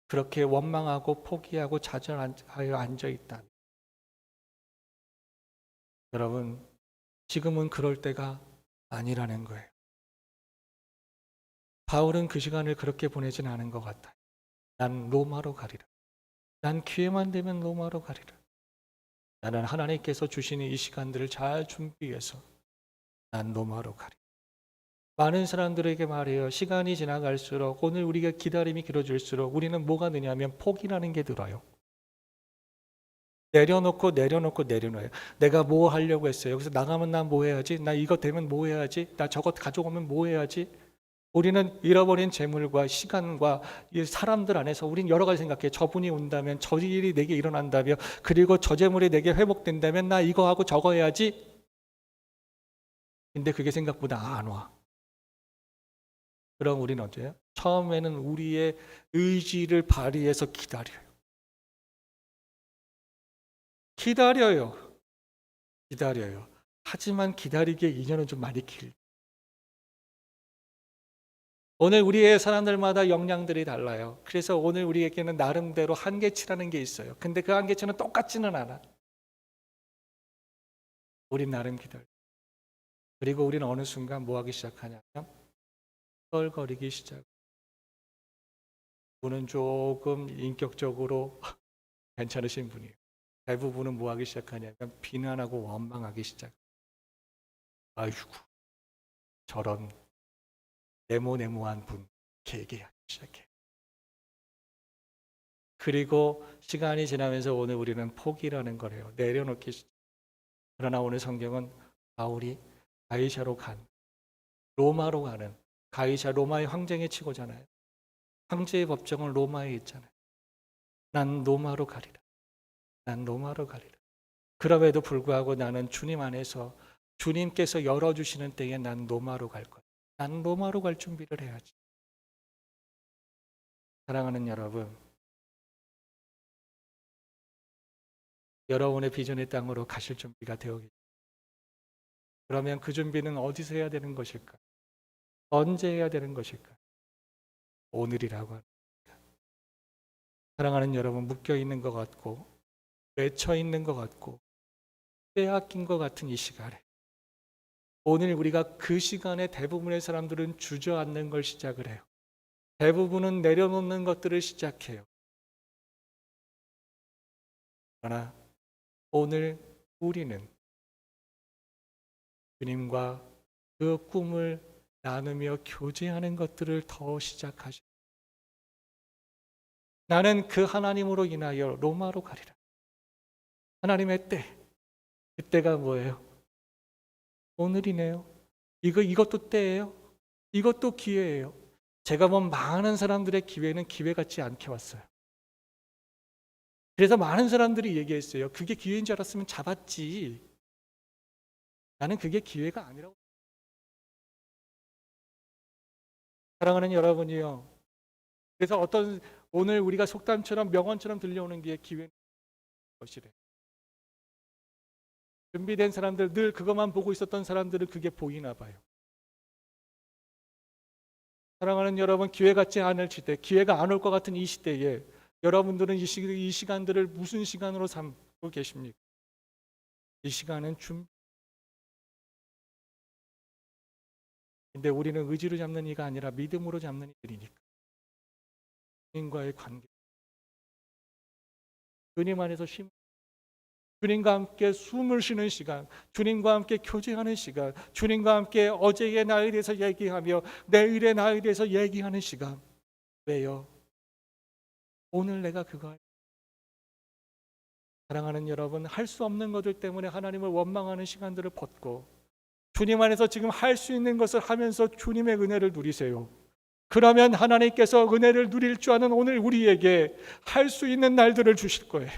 그렇게 원망하고 포기하고 좌절하여 앉아있다. 여러분, 지금은 그럴 때가 아니라는 거예요. 바울은 그 시간을 그렇게 보내진 않은 것 같아요. 난 로마로 가리라. 난 기회만 되면 로마로 가리라. 나는 하나님께서 주시는 이 시간들을 잘 준비해서 난 로마로 가리라. 많은 사람들에게 말해요. 시간이 지나갈수록 오늘 우리가 기다림이 길어질수록 우리는 뭐가 느냐면 포기라는 게 들어요. 내려놓고 내가 뭐 하려고 했어요. 여기서 나가면 나 뭐 해야지? 나 이거 되면 뭐 해야지? 나 저것 가져오면 뭐 해야지? 우리는 잃어버린 재물과 시간과 이 사람들 안에서 우리는 여러 가지 생각해요. 저분이 온다면, 저 일이 내게 일어난다면, 그리고 저 재물이 내게 회복된다면 나 이거 하고 저거 해야지. 근데 그게 생각보다 안 와. 그럼 우리는 어때요? 처음에는 우리의 의지를 발휘해서 기다려요. 기다려요. 기다려요. 하지만 기다리기에 2년은 좀 많이 길. 오늘 우리의 사람들마다 역량들이 달라요. 그래서 오늘 우리에게는 나름대로 한계치라는 게 있어요. 근데 그 한계치는 똑같지는 않아. 우린 나름 기다려. 그리고 우리는 어느 순간 뭐 하기 시작하냐면 껄거리기 시작. 분은 조금 인격적으로 괜찮으신 분이에요. 대부분은 뭐 하기 시작하냐면 비난하고 원망하기 시작. 아이고 저런 네모네모한 분 이렇게 얘기하기 시작해. 그리고 시간이 지나면서 오늘 우리는 포기라는 거래요. 내려놓기 시작. 그러나 오늘 성경은 바울이 가이사로 간 로마로 가는 가이사 로마의 황제에 치고잖아요. 황제의 법정은 로마에 있잖아요. 난 로마로 가리라. 난 로마로 가리라. 그럼에도 불구하고 나는 주님 안에서 주님께서 열어주시는 때에 난 로마로 갈 거야. 난 로마로 갈 준비를 해야지. 사랑하는 여러분, 여러분의 비전의 땅으로 가실 준비가 되어 계십니다. 그러면 그 준비는 어디서 해야 되는 것일까? 언제 해야 되는 것일까? 오늘이라고 합니다. 사랑하는 여러분, 묶여 있는 것 같고 맺혀 있는 것 같고 빼앗긴 것 같은 이 시간에 오늘 우리가 그 시간에 대부분의 사람들은 주저앉는 걸 시작을 해요. 대부분은 내려놓는 것들을 시작해요. 그러나 오늘 우리는 주님과 그 꿈을 나누며 교제하는 것들을 더 시작하시고 나는 그 하나님으로 인하여 로마로 가리라. 하나님의 때, 그때가 뭐예요? 오늘이네요. 이것도 때예요. 이것도 기회예요. 제가 본 많은 사람들의 기회는 기회 같지 않게 왔어요. 그래서 많은 사람들이 얘기했어요. 그게 기회인 줄 알았으면 잡았지. 나는 그게 기회가 아니라고. 사랑하는 여러분이요. 그래서 오늘 우리가 속담처럼 명언처럼 들려오는 게 기회인 것이래. 준비된 사람들, 늘 그것만 보고 있었던 사람들은 그게 보이나 봐요. 사랑하는 여러분, 기회 같지 않을 시대, 기회가 안 올 것 같은 이 시대에 여러분들은 이 시간들을 무슨 시간으로 삼고 계십니까? 이 시간은 근데 우리는 의지로 잡는 이가 아니라 믿음으로 잡는 이들이니까. 주님과의 관계. 주님 안에서 주님과 함께 숨을 쉬는 시간, 주님과 함께 교제하는 시간, 주님과 함께 어제의 나에 대해서 얘기하며 내일의 나에 대해서 얘기하는 시간. 왜요? 오늘 내가 그거 사랑하는 여러분, 할 수 없는 것들 때문에 하나님을 원망하는 시간들을 벗고 주님 안에서 지금 할 수 있는 것을 하면서 주님의 은혜를 누리세요. 그러면 하나님께서 은혜를 누릴 줄 아는 오늘 우리에게 할 수 있는 날들을 주실 거예요.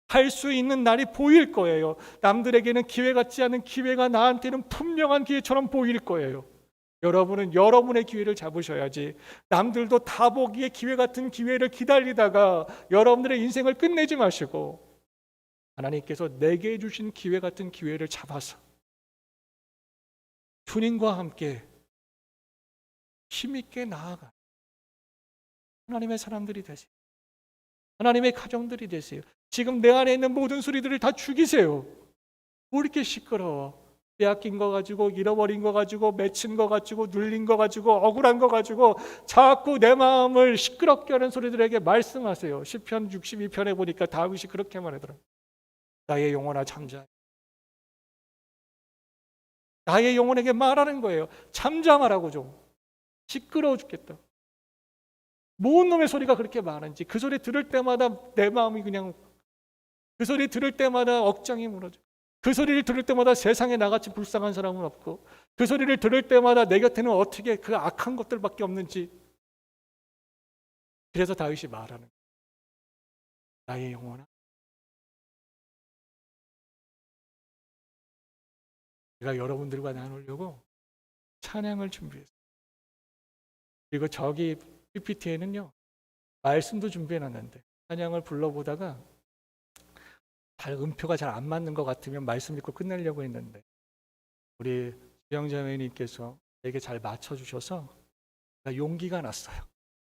할 수 있는 날이 보일 거예요. 남들에게는 기회 같지 않은 기회가 나한테는 분명한 기회처럼 보일 거예요. 여러분은 여러분의 기회를 잡으셔야지 남들도 다 보기에 기회 같은 기회를 기다리다가 여러분들의 인생을 끝내지 마시고 하나님께서 내게 주신 기회 같은 기회를 잡아서 주님과 함께 힘있게 나아가 하나님의 사람들이 되세요. 하나님의 가정들이 되세요. 지금 내 안에 있는 모든 소리들을 다 죽이세요. 뭐 이렇게 시끄러워? 빼앗긴 거 가지고, 잃어버린 거 가지고, 맺힌 거 가지고, 눌린 거 가지고, 억울한 거 가지고 자꾸 내 마음을 시끄럽게 하는 소리들에게 말씀하세요. 시편 62편에 보니까 다윗이 그렇게 말하더라고요. 나의 영혼아 잠잠. 나의 영혼에게 말하는 거예요. 잠잠하라고 좀. 시끄러워 죽겠다. 뭔 놈의 소리가 그렇게 많은지 그 소리 들을 때마다 내 마음이 그냥 그 소리 들을 때마다 억장이 무너져. 그 소리를 들을 때마다 세상에 나같이 불쌍한 사람은 없고 그 소리를 들을 때마다 내 곁에는 어떻게 그 악한 것들밖에 없는지. 그래서 다윗이 말하는 거예요. 나의 영혼아 제가 여러분들과 나누려고 찬양을 준비했어요. 그리고 저기 PPT에는요 말씀도 준비해놨는데 찬양을 불러보다가 음표가 잘 안 맞는 것 같으면 말씀 읽고 끝내려고 했는데 우리 주영자매님께서 되게 잘 맞춰주셔서 용기가 났어요.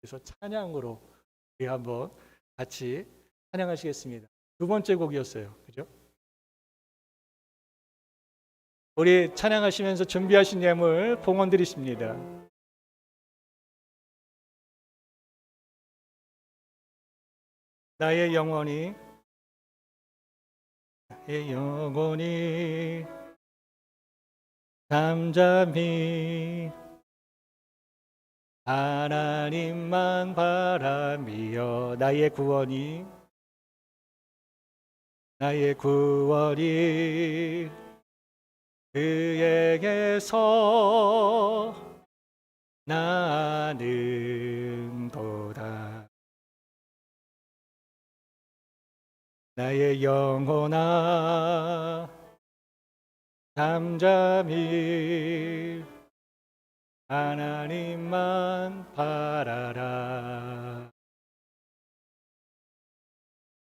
그래서 찬양으로 우리 한번 같이 찬양하시겠습니다. 두 번째 곡이었어요. 그죠? 우리 찬양하시면서 준비하신 예물 봉헌 드리십니다. 나의 영혼이 잠잠히 하나님만 바라며 나의 구원이 그에게서 나는도다. 나의 영혼아 잠잠히 하나님만 바라라.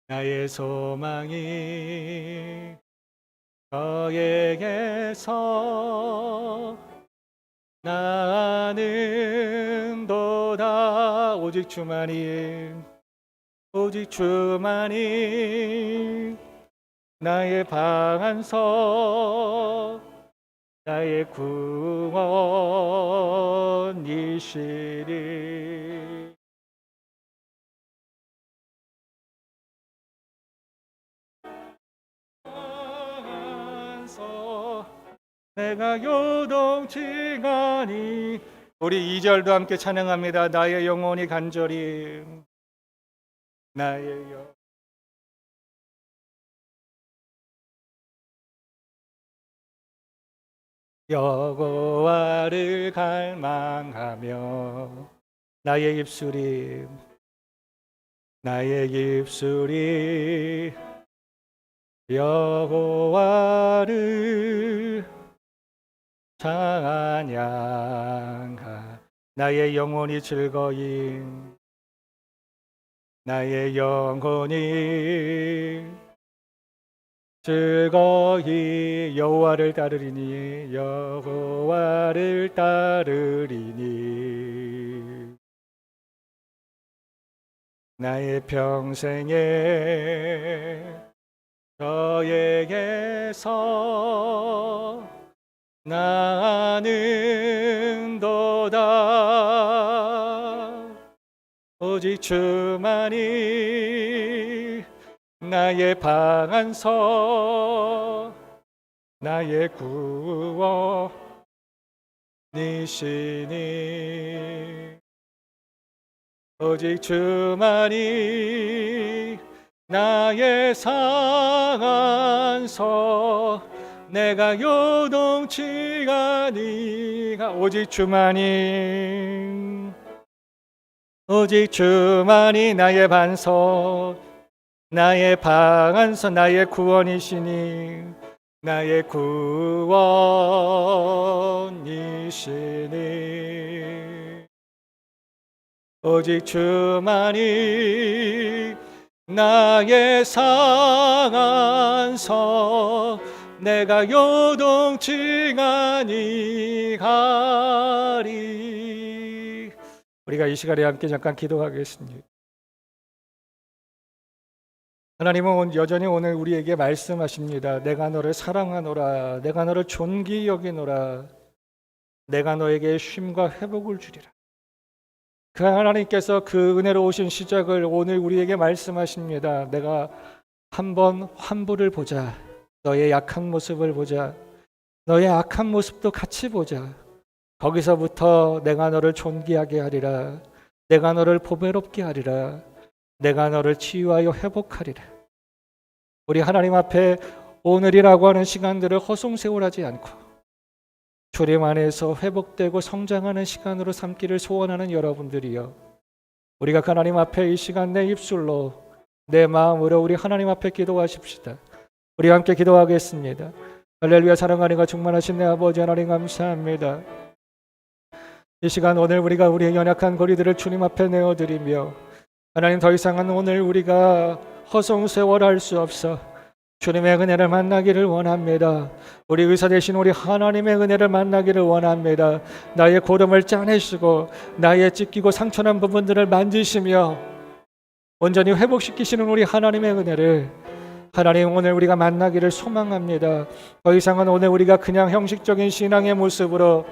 나의 소망이 너에게서 나는도다. 오직 주만이 나의 방안서 나의 구원이시리. 내가 요동치가니. 우리 2절도 함께 찬양합니다. 나의 영혼이 간절히 나의 여호와를 갈망하며 나의 입술이 여호와를 찬양하. 나의 영혼이 즐거이 여호와를 따르리니 나의 평생에 저에게서 나는도다. 오직 주만이 나의 방안서 나의 구원이시니. 오직 주만이 나의 상한서 내가 요동치 아니하. 오직 주만이 나의 반석 나의 방안서 나의 구원이시니. 나의 구원이시니. 오직 주만이 나의 상한서 내가 요동치 아니하리. 우리가 이 시간에 함께 잠깐 기도하겠습니다. 하나님은 여전히 오늘 우리에게 말씀하십니다. 내가 너를 사랑하노라. 내가 너를 존귀히 여기노라. 내가 너에게 쉼과 회복을 주리라. 그 하나님께서 그 은혜로 오신 시작을 오늘 우리에게 말씀하십니다. 내가 한번 환부를 보자. 너의 약한 모습을 보자. 너의 악한 모습도 같이 보자. 거기서부터 내가 너를 존귀하게 하리라. 내가 너를 보배롭게 하리라. 내가 너를 치유하여 회복하리라. 우리 하나님 앞에 오늘이라고 하는 시간들을 허송세월하지 않고 주님 안에서 회복되고 성장하는 시간으로 삼기를 소원하는 여러분들이여, 우리가 하나님 앞에 이 시간 내 입술로 내 마음으로 우리 하나님 앞에 기도하십시다. 우리 함께 기도하겠습니다. 할렐루야. 사랑하는 가 충만하신 내 아버지 하나님 감사합니다. 이 시간 오늘 우리가 우리의 연약한 거리들을 주님 앞에 내어드리며 하나님 더 이상은 오늘 우리가 허송세월할 수 없어 주님의 은혜를 만나기를 원합니다. 우리 의사 되신 우리 하나님의 은혜를 만나기를 원합니다. 나의 고름을 짜내시고 나의 찢기고 상처난 부분들을 만지시며 온전히 회복시키시는 우리 하나님의 은혜를 하나님 오늘 우리가 만나기를 소망합니다. 더 이상은 오늘 우리가 그냥 형식적인 신앙의 모습으로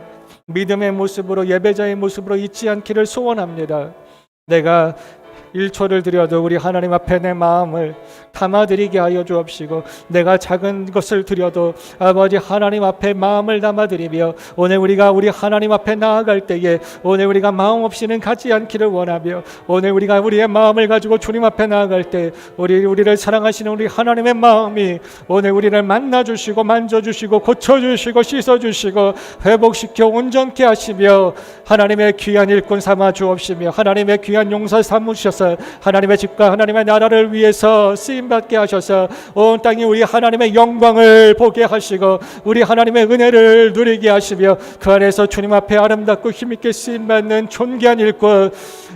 믿음의 모습으로 예배자의 모습으로 있지 않기를 소원합니다. 내가 1초를 드려도 우리 하나님 앞에 내 마음을 담아드리게 하여 주옵시고 내가 작은 것을 드려도 아버지 하나님 앞에 마음을 담아드리며 오늘 우리가 우리 하나님 앞에 나아갈 때에 오늘 우리가 마음 없이는 가지 않기를 원하며 오늘 우리가 우리의 마음을 가지고 주님 앞에 나아갈 때 우리를 사랑하시는 우리 하나님의 마음이 오늘 우리를 만나주시고 만져주시고 고쳐주시고 씻어주시고 회복시켜 온전케 하시며 하나님의 귀한 일꾼 삼아 주옵시며 하나님의 귀한 용사 삼으셔서 하나님의 집과 하나님의 나라를 위해서 쓰임받게 하셔서 온 땅이 우리 하나님의 영광을 보게 하시고 우리 하나님의 은혜를 누리게 하시며 그 안에서 주님 앞에 아름답고 힘있게 쓰임받는 존귀한 일꾼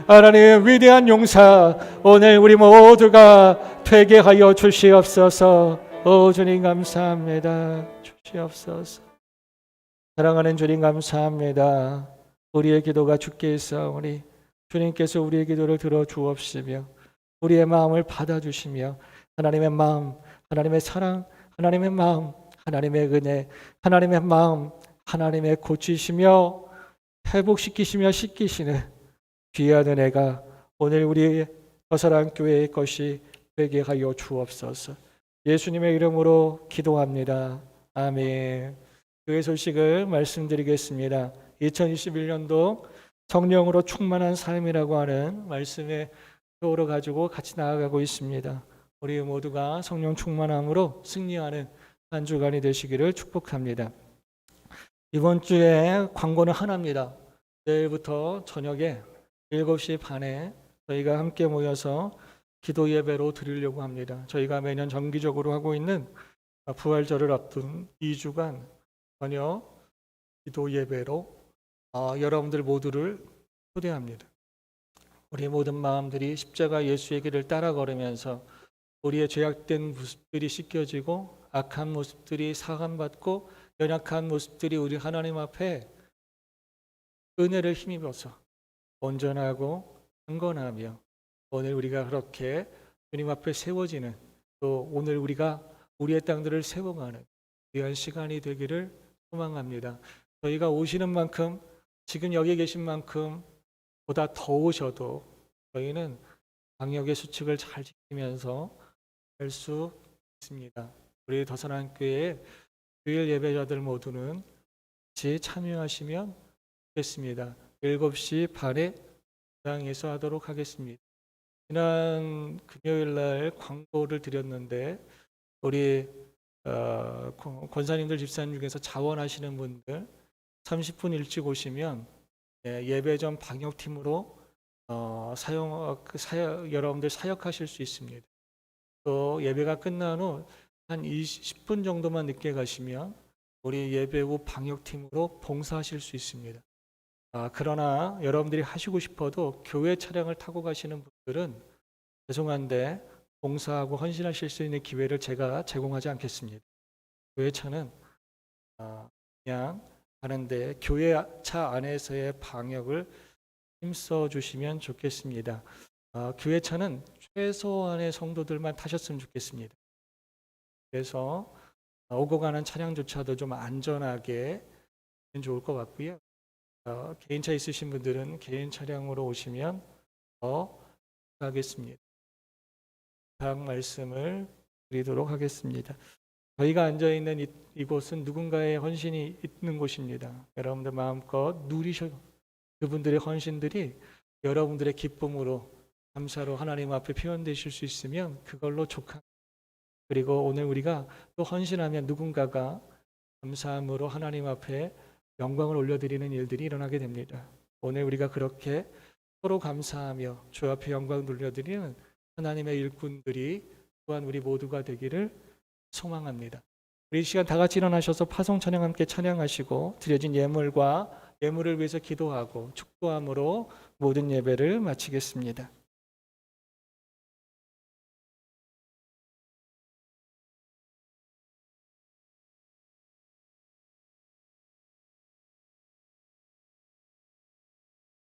하나님의 위대한 용사 오늘 우리 모두가 되게 하여 주시옵소서. 오 주님 감사합니다. 주시옵소서. 사랑하는 주님 감사합니다. 우리의 기도가 주께 있사오니 주님께서 우리의 기도를 들어 주옵시며 우리의 마음을 받아주시며 하나님의 마음, 하나님의 사랑, 하나님의 마음, 하나님의 은혜, 하나님의 마음, 하나님의 고치시며 회복시키시며 씻기시는 귀한 은혜가 오늘 우리 거설한교회의 것이 되게 하여 주옵소서. 예수님의 이름으로 기도합니다. 아멘. 교회 소식을 말씀드리겠습니다. 2021년도 성령으로 충만한 삶이라고 하는 말씀의 표를 가지고 같이 나아가고 있습니다. 우리 모두가 성령 충만함으로 승리하는 한 주간이 되시기를 축복합니다. 이번 주에 광고는 하나입니다. 내일부터 저녁에 7시 반에 저희가 함께 모여서 기도 예배로 드리려고 합니다. 저희가 매년 정기적으로 하고 있는 부활절을 앞둔 2주간 저녁 기도 예배로 여러분들 모두를 초대합니다. 우리 모든 마음들이 십자가 예수의 길을 따라 걸으면서 우리의 죄악된 모습들이 씻겨지고 악한 모습들이 사함받고 연약한 모습들이 우리 하나님 앞에 은혜를 힘입어서 온전하고 강건하며 오늘 우리가 그렇게 주님 앞에 세워지는 또 오늘 우리가 우리의 땅들을 세워가는 귀한 시간이 되기를 소망합니다. 저희가 오시는 만큼 지금 여기 계신 만큼 보다 더우셔도 저희는 방역의 수칙을 잘 지키면서 할 수 있습니다. 우리 더선한교회 주일 예배자들 모두는 같이 참여하시면 좋겠습니다. 7시 반에 당에서 하도록 하겠습니다. 지난 금요일 날 광고를 드렸는데 우리 권사님들 집사님 중에서 자원하시는 분들 30분 일찍 오시면 예배 전 방역팀으로 여러분들 사역하실 수 있습니다. 또 예배가 끝난 후 한 10분 정도만 늦게 가시면 우리 예배 후 방역팀으로 봉사하실 수 있습니다. 그러나 여러분들이 하시고 싶어도 교회 차량을 타고 가시는 분들은 죄송한데 봉사하고 헌신하실 수 있는 기회를 제가 제공하지 않겠습니다. 교회 차는 그냥 가는데 교회 차 안에서의 방역을 힘써 주시면 좋겠습니다. 교회 차는 최소한의 성도들만 타셨으면 좋겠습니다. 그래서 오고 가는 차량조차도 좀 안전하게 좋을 것 같고요. 개인차 있으신 분들은 개인 차량으로 오시면 더 하겠습니다. 다음 말씀을 드리도록 하겠습니다. 저희가 앉아있는 이곳은 누군가의 헌신이 있는 곳입니다. 여러분들 마음껏 누리셔 그분들의 헌신들이 여러분들의 기쁨으로 감사로 하나님 앞에 표현되실 수 있으면 그걸로 족합니다. 그리고 오늘 우리가 또 헌신하면 누군가가 감사함으로 하나님 앞에 영광을 올려드리는 일들이 일어나게 됩니다. 오늘 우리가 그렇게 서로 감사하며 주 앞에 영광을 올려드리는 하나님의 일꾼들이 또한 우리 모두가 되기를 소망합니다. 우리 이 시간 다 같이 일어나셔서 파송 찬양 함께 찬양하시고 드려진 예물을 위해서 기도하고 축도함으로 모든 예배를 마치겠습니다.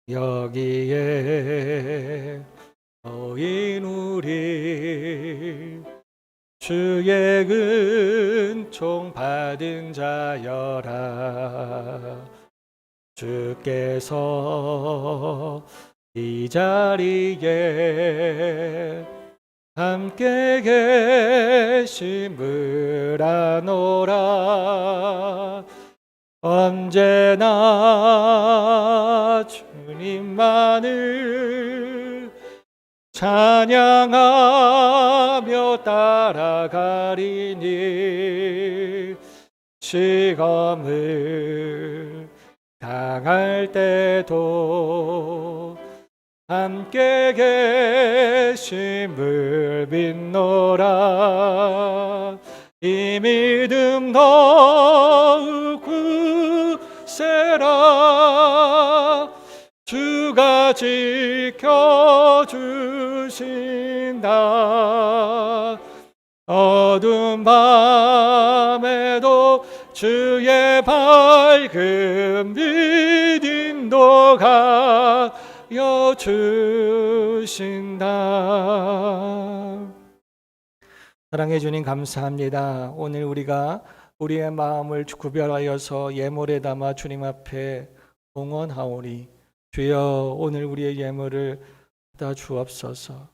여기에 너희 우리 주의 은총 받은 자여라. 주께서 이 자리에 함께 계심을 아노라. 언제나 주님만을 찬양하며 따라가리니 시험을 당할 때도 함께 계심을 믿노라. 이 믿음 더욱 굳세라. 주가 지켜주신다. 어두운 밤에도 주의 밝은 빛 인도하여 주신다. 사랑해 주님 감사합니다. 오늘 우리가 우리의 마음을 구별하여서 예물에 담아 주님 앞에 봉헌하오니 주여 오늘 우리의 예물을 받아 주옵소서.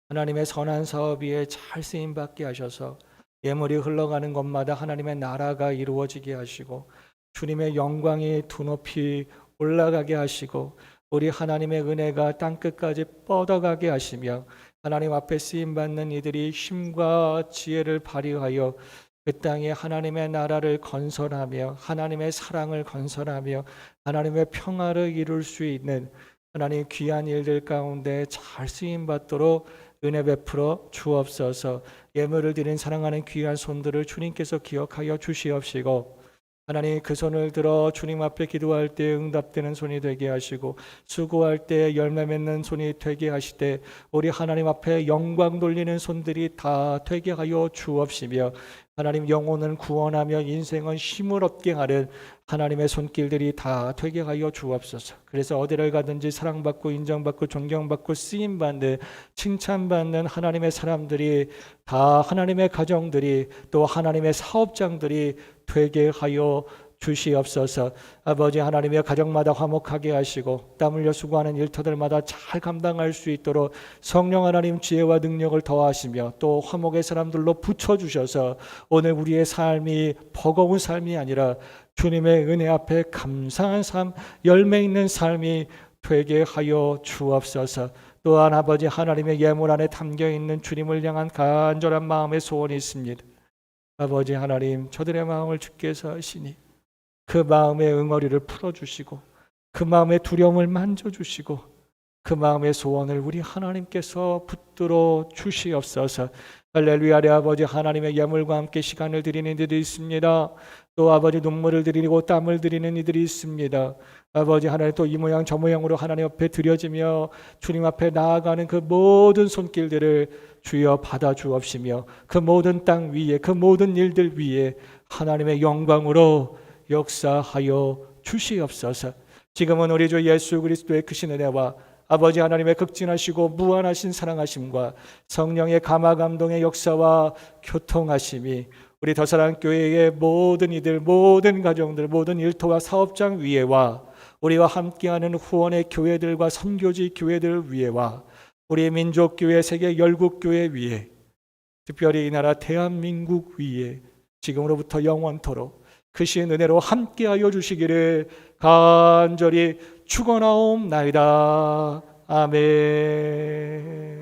하나님의 선한 사업 위에 잘 쓰임받게 하셔서 예물이 흘러가는 곳마다 하나님의 나라가 이루어지게 하시고 주님의 영광이 두 높이 올라가게 하시고 우리 하나님의 은혜가 땅끝까지 뻗어가게 하시며 하나님 앞에 쓰임받는 이들이 힘과 지혜를 발휘하여 그 땅에 하나님의 나라를 건설하며 하나님의 사랑을 건설하며 하나님의 평화를 이룰 수 있는 하나님 귀한 일들 가운데 잘 쓰임받도록 은혜 베풀어 주옵소서. 예물을 드린 사랑하는 귀한 손들을 주님께서 기억하여 주시옵시고 하나님 그 손을 들어 주님 앞에 기도할 때 응답되는 손이 되게 하시고 수고할 때 열매 맺는 손이 되게 하시되 우리 하나님 앞에 영광 돌리는 손들이 다 되게 하여 주옵시며 하나님 영혼을 구원하며 인생은 힘을 얻게 하는 하나님의 손길들이 다 되게 하여 주옵소서. 그래서 어디를 가든지 사랑받고 인정받고 존경받고 쓰임받는 칭찬받는 하나님의 사람들이 다 하나님의 가정들이 또 하나님의 사업장들이 되게 하여 주시옵소서. 아버지 하나님의 가정마다 화목하게 하시고 땀 흘려 수고하는 일터들마다 잘 감당할 수 있도록 성령 하나님 지혜와 능력을 더하시며 또 화목의 사람들로 붙여주셔서 오늘 우리의 삶이 버거운 삶이 아니라 주님의 은혜 앞에 감사한 삶, 열매 있는 삶이 되게 하여 주옵소서. 또한 아버지 하나님의 예물 안에 담겨있는 주님을 향한 간절한 마음의 소원이 있습니다. 아버지 하나님 저들의 마음을 주께서 하시니 그 마음의 응어리를 풀어주시고 그 마음의 두려움을 만져주시고 그 마음의 소원을 우리 하나님께서 붙들어 주시옵소서. 할렐루야리. 아버지 하나님의 예물과 함께 시간을 드리는 이들이 있습니다. 또 아버지 눈물을 드리고 땀을 드리는 이들이 있습니다. 아버지 하나님 또 이 모양 저 모양으로 하나님 앞에 드려지며 주님 앞에 나아가는 그 모든 손길들을 주여 받아 주옵시며 그 모든 땅 위에 그 모든 일들 위에 하나님의 영광으로 역사하여 주시옵소서. 지금은 우리 주 예수 그리스도의 크신 은혜와 아버지 하나님의 극진하시고 무한하신 사랑하심과 성령의 감화 감동의 역사와 교통하심이 우리 더사랑교회의 모든 이들 모든 가정들 모든 일터와 사업장 위에와 우리와 함께하는 후원의 교회들과 선교지 교회들 위에와 우리 민족교회 세계 열국교회 위에 특별히 이 나라 대한민국 위에 지금으로부터 영원토록 크신 은혜로 함께하여 주시기를 간절히 축원하옵나이다. 아멘.